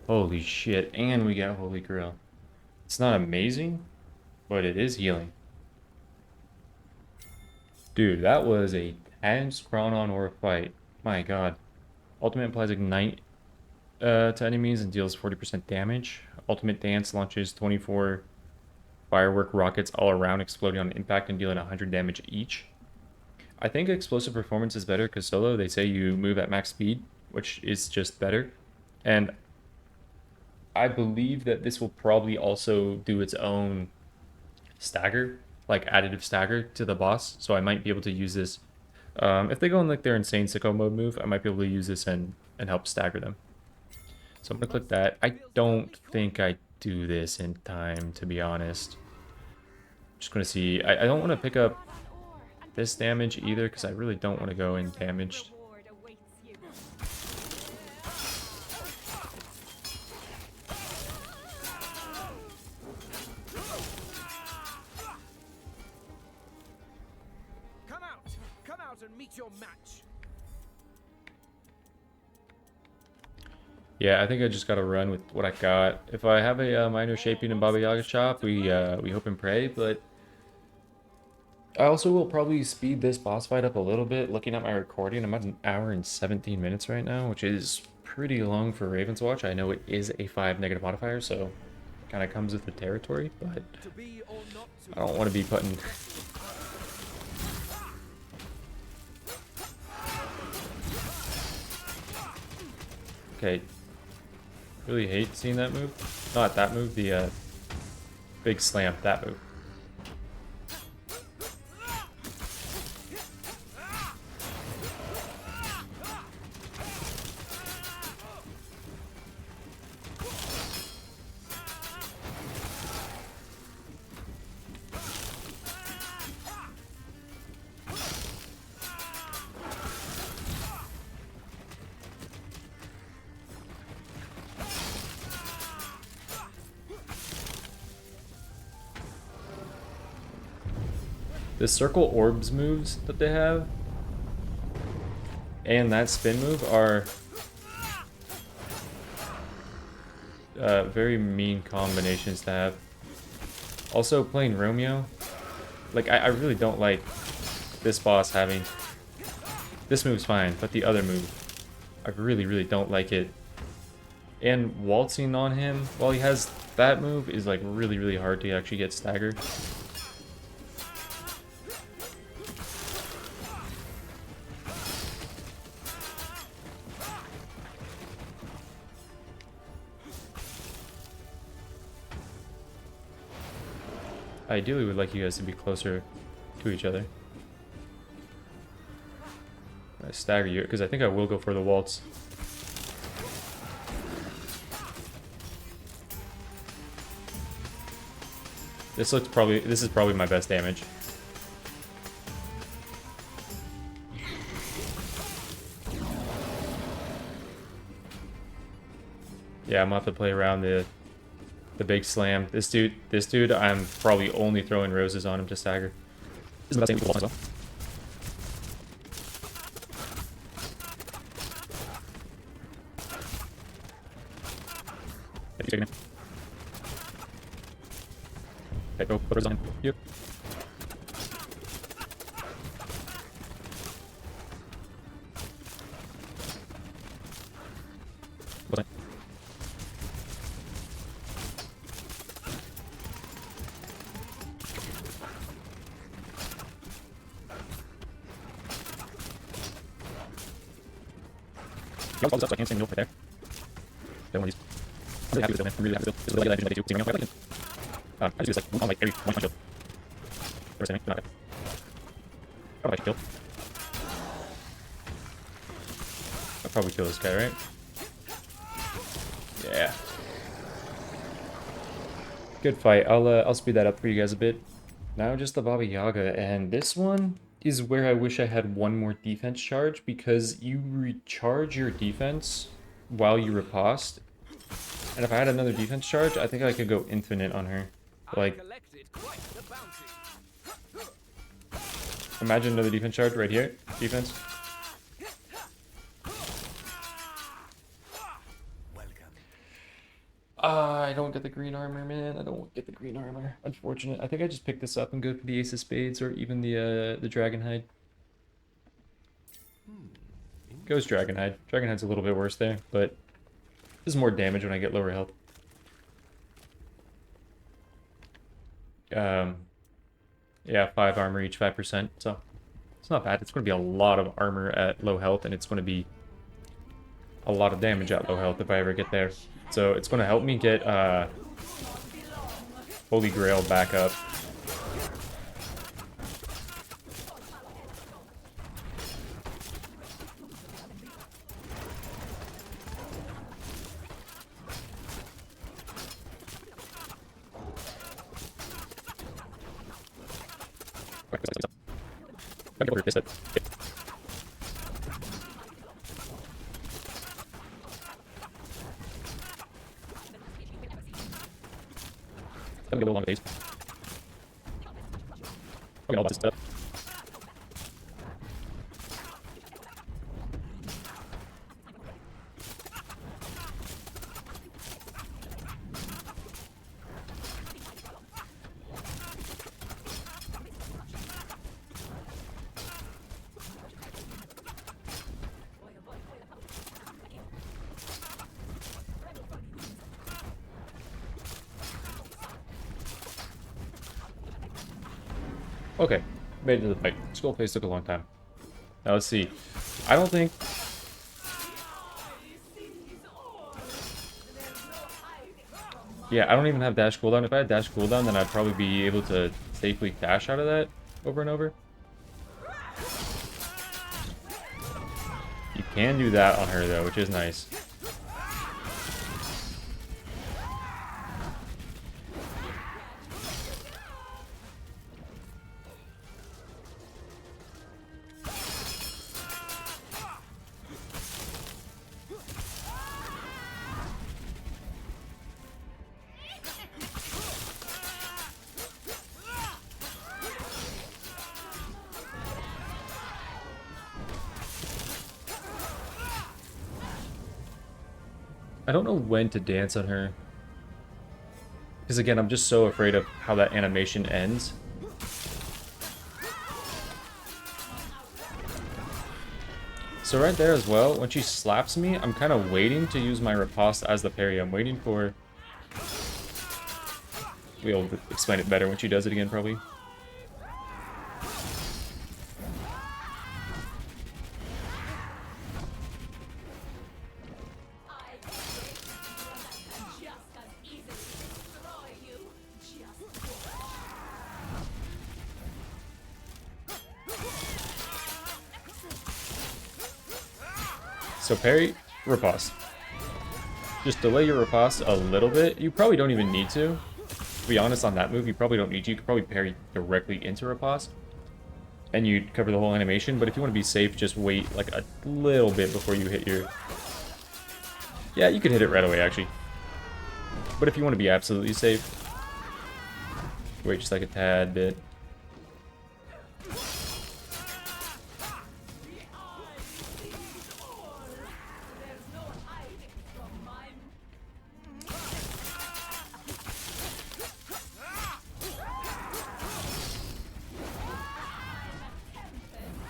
Holy shit. And we got Holy Grail. It's not amazing, but it is healing. Dude, that was a tense Chrono War fight. My god. Ultimate applies Ignite to enemies and deals 40% damage. Ultimate Dance launches 24 firework rockets all around, exploding on impact and dealing 100 damage each. I think explosive performance is better because solo, they say you move at max speed, which is just better. And I believe that this will probably also do its own stagger, like additive stagger to the boss. So I might be able to use this. If they go in like their insane sicko mode move, I might be able to use this and help stagger them. So I'm gonna click that. I don't think I do this in time, to be honest. Just gonna see. I don't want to pick up this damage either because I really don't want to go in damaged. Reward awaits you. Come out and meet your match. Yeah, I think I just gotta run with what I got. If I have a minor shaping and Baba Yaga chop, we hope and pray. But I also will probably speed this boss fight up a little bit. Looking at my recording, I'm at an hour and 17 minutes right now, which is pretty long for Ravenswatch. I know it is a 5 negative modifier, so kind of comes with the territory. But To be or not to I don't want to be putting. Okay. Really hate seeing that move. Not that move, the big slam, that move. The circle orbs moves that they have and that spin move are very mean combinations to have. Also, playing Romeo, like I really don't like this boss having this move's fine, but the other move, I really don't like it. And waltzing on him while he has that move is like really hard to actually get staggered. I ideally would like you guys to be closer to each other. I stagger you because I think I will go for the waltz. This is probably my best damage. Yeah, I'm gonna have to play around the big slam. This dude, I'm probably only throwing roses on him to stagger. This is the best damage as well. Okay, go put roses on him. Yep. All this stuff, so I can't stand right there. Don't want these. I'm really happy with this, man. I'm really happy with this. This is really legend that they do. See, right now, I like it. I just do this like on like every one punch. First thing, not it. Probably I should kill. I'll probably kill this guy, right? Yeah. Good fight. I'll speed that up for you guys a bit. Now just the Baba Yaga, and this one is where I wish I had one more defense charge because you recharge your defense while you riposte. And if I had another defense charge, I think I could go infinite on her. Like, imagine another defense charge right here. Defense. I don't get the green armor, man. I don't get the green armor. Unfortunate. I think I just picked this up and go for the Ace of Spades or even the Dragonhide. Goes Dragonhide. Dragonhide's a little bit worse there, but this is more damage when I get lower health. Yeah, 5 armor each, 5%, so it's not bad. It's going to be a lot of armor at low health, and it's going to be a lot of damage at low health if I ever get there. So it's going to help me get Holy Grail back up. Let me go along with these. Okay, all about this stuff. Okay, made it to the fight. Skull phase took a long time. Now let's see. I don't think... Yeah, I don't even have dash cooldown. If I had dash cooldown, then I'd probably be able to safely dash out of that over and over. You can do that on her, though, which is nice. I don't know when to dance on her. Because again, I'm just so afraid of how that animation ends. So right there as well, when she slaps me, I'm kind of waiting to use my riposte as the parry. I'm waiting for... We'll explain it better when she does it again, probably. So parry, riposte. Just delay your riposte a little bit. You probably don't even need to. To be honest, on that move, you probably don't need to. You could probably parry directly into riposte. And you'd cover the whole animation. But if you want to be safe, just wait like a little bit before you hit your... Yeah, you could hit it right away, actually. But if you want to be absolutely safe, wait just like a tad bit.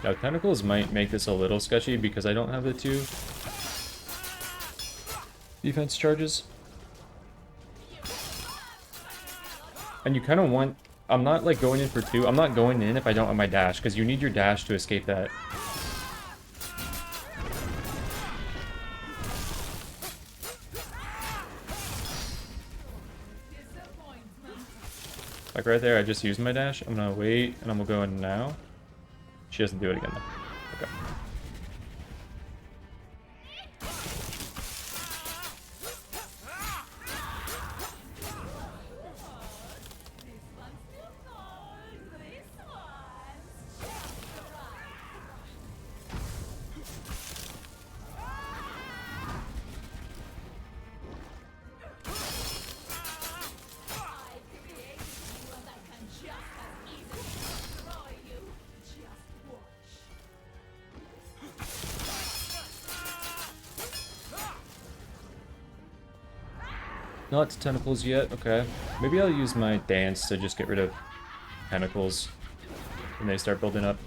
Now, tentacles might make this a little sketchy because I don't have the 2 defense charges. And you kind of want... I'm not like going in for 2. I'm not going in if I don't have my dash, because you need your dash to escape that. Like right there, I just used my dash. I'm gonna wait, and I'm gonna go in now. She doesn't do it again, though. Okay. Not tentacles yet. Okay. Maybe I'll use my dance to just get rid of tentacles when they start building up.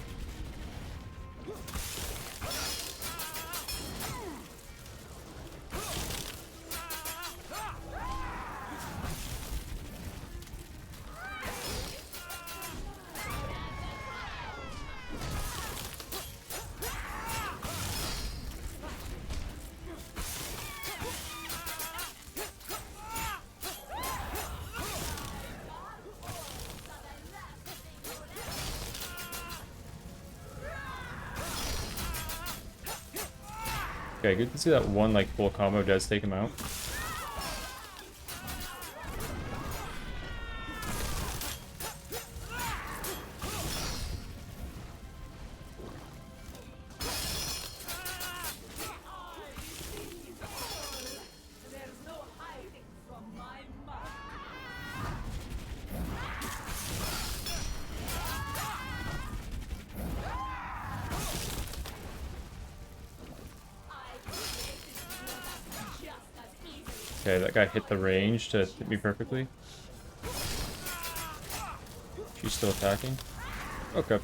Okay, good to see that one like full combo does take him out. Okay, that guy hit the range to hit me perfectly. She's still attacking. Okay.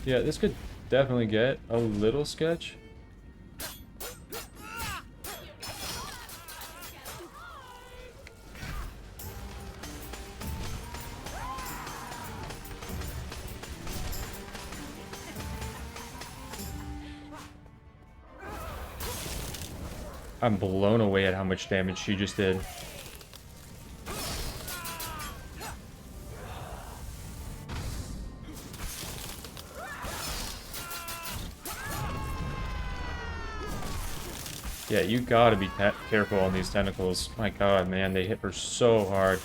Yeah, this could definitely get a little sketch. I'm blown away at how much damage she just did. Yeah, you gotta be careful on these tentacles. My god, man, they hit her so hard.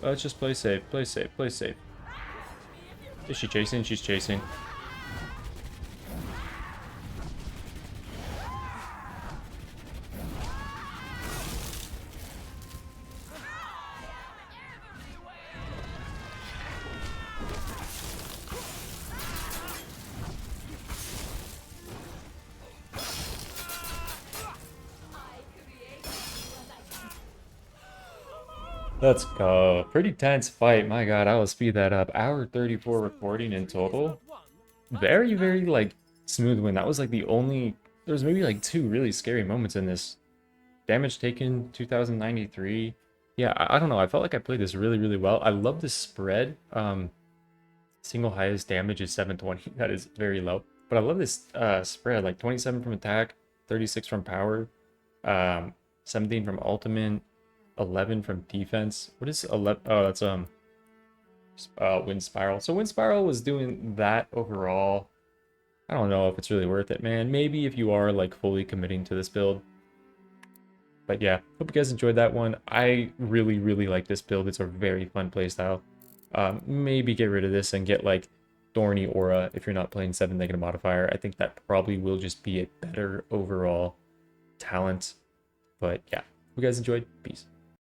Let's just play safe, play safe, play safe. Is she chasing? She's chasing. Let's go. Pretty tense fight. My god, I will speed that up. Hour 34 recording in total. Very, very, like, smooth win. That was, like, the only... There was maybe, like, two really scary moments in this. Damage taken, 2093. Yeah, I don't know. I felt like I played this really, really well. I love this spread. Single highest damage is 720. That is very low. But I love this spread. Like, 27 from attack, 36 from power, 17 from ultimate, 11 from defense. What is 11? Oh, that's Wind Spiral. So Wind Spiral was doing that overall. I don't know if it's really worth it, man. Maybe if you are like fully committing to this build. But yeah, hope you guys enjoyed that one. I really, really like this build. It's a very fun playstyle. Maybe get rid of this and get like Thorny Aura if you're not playing 7 negative modifier. I think that probably will just be a better overall talent. But yeah, hope you guys enjoyed. Peace.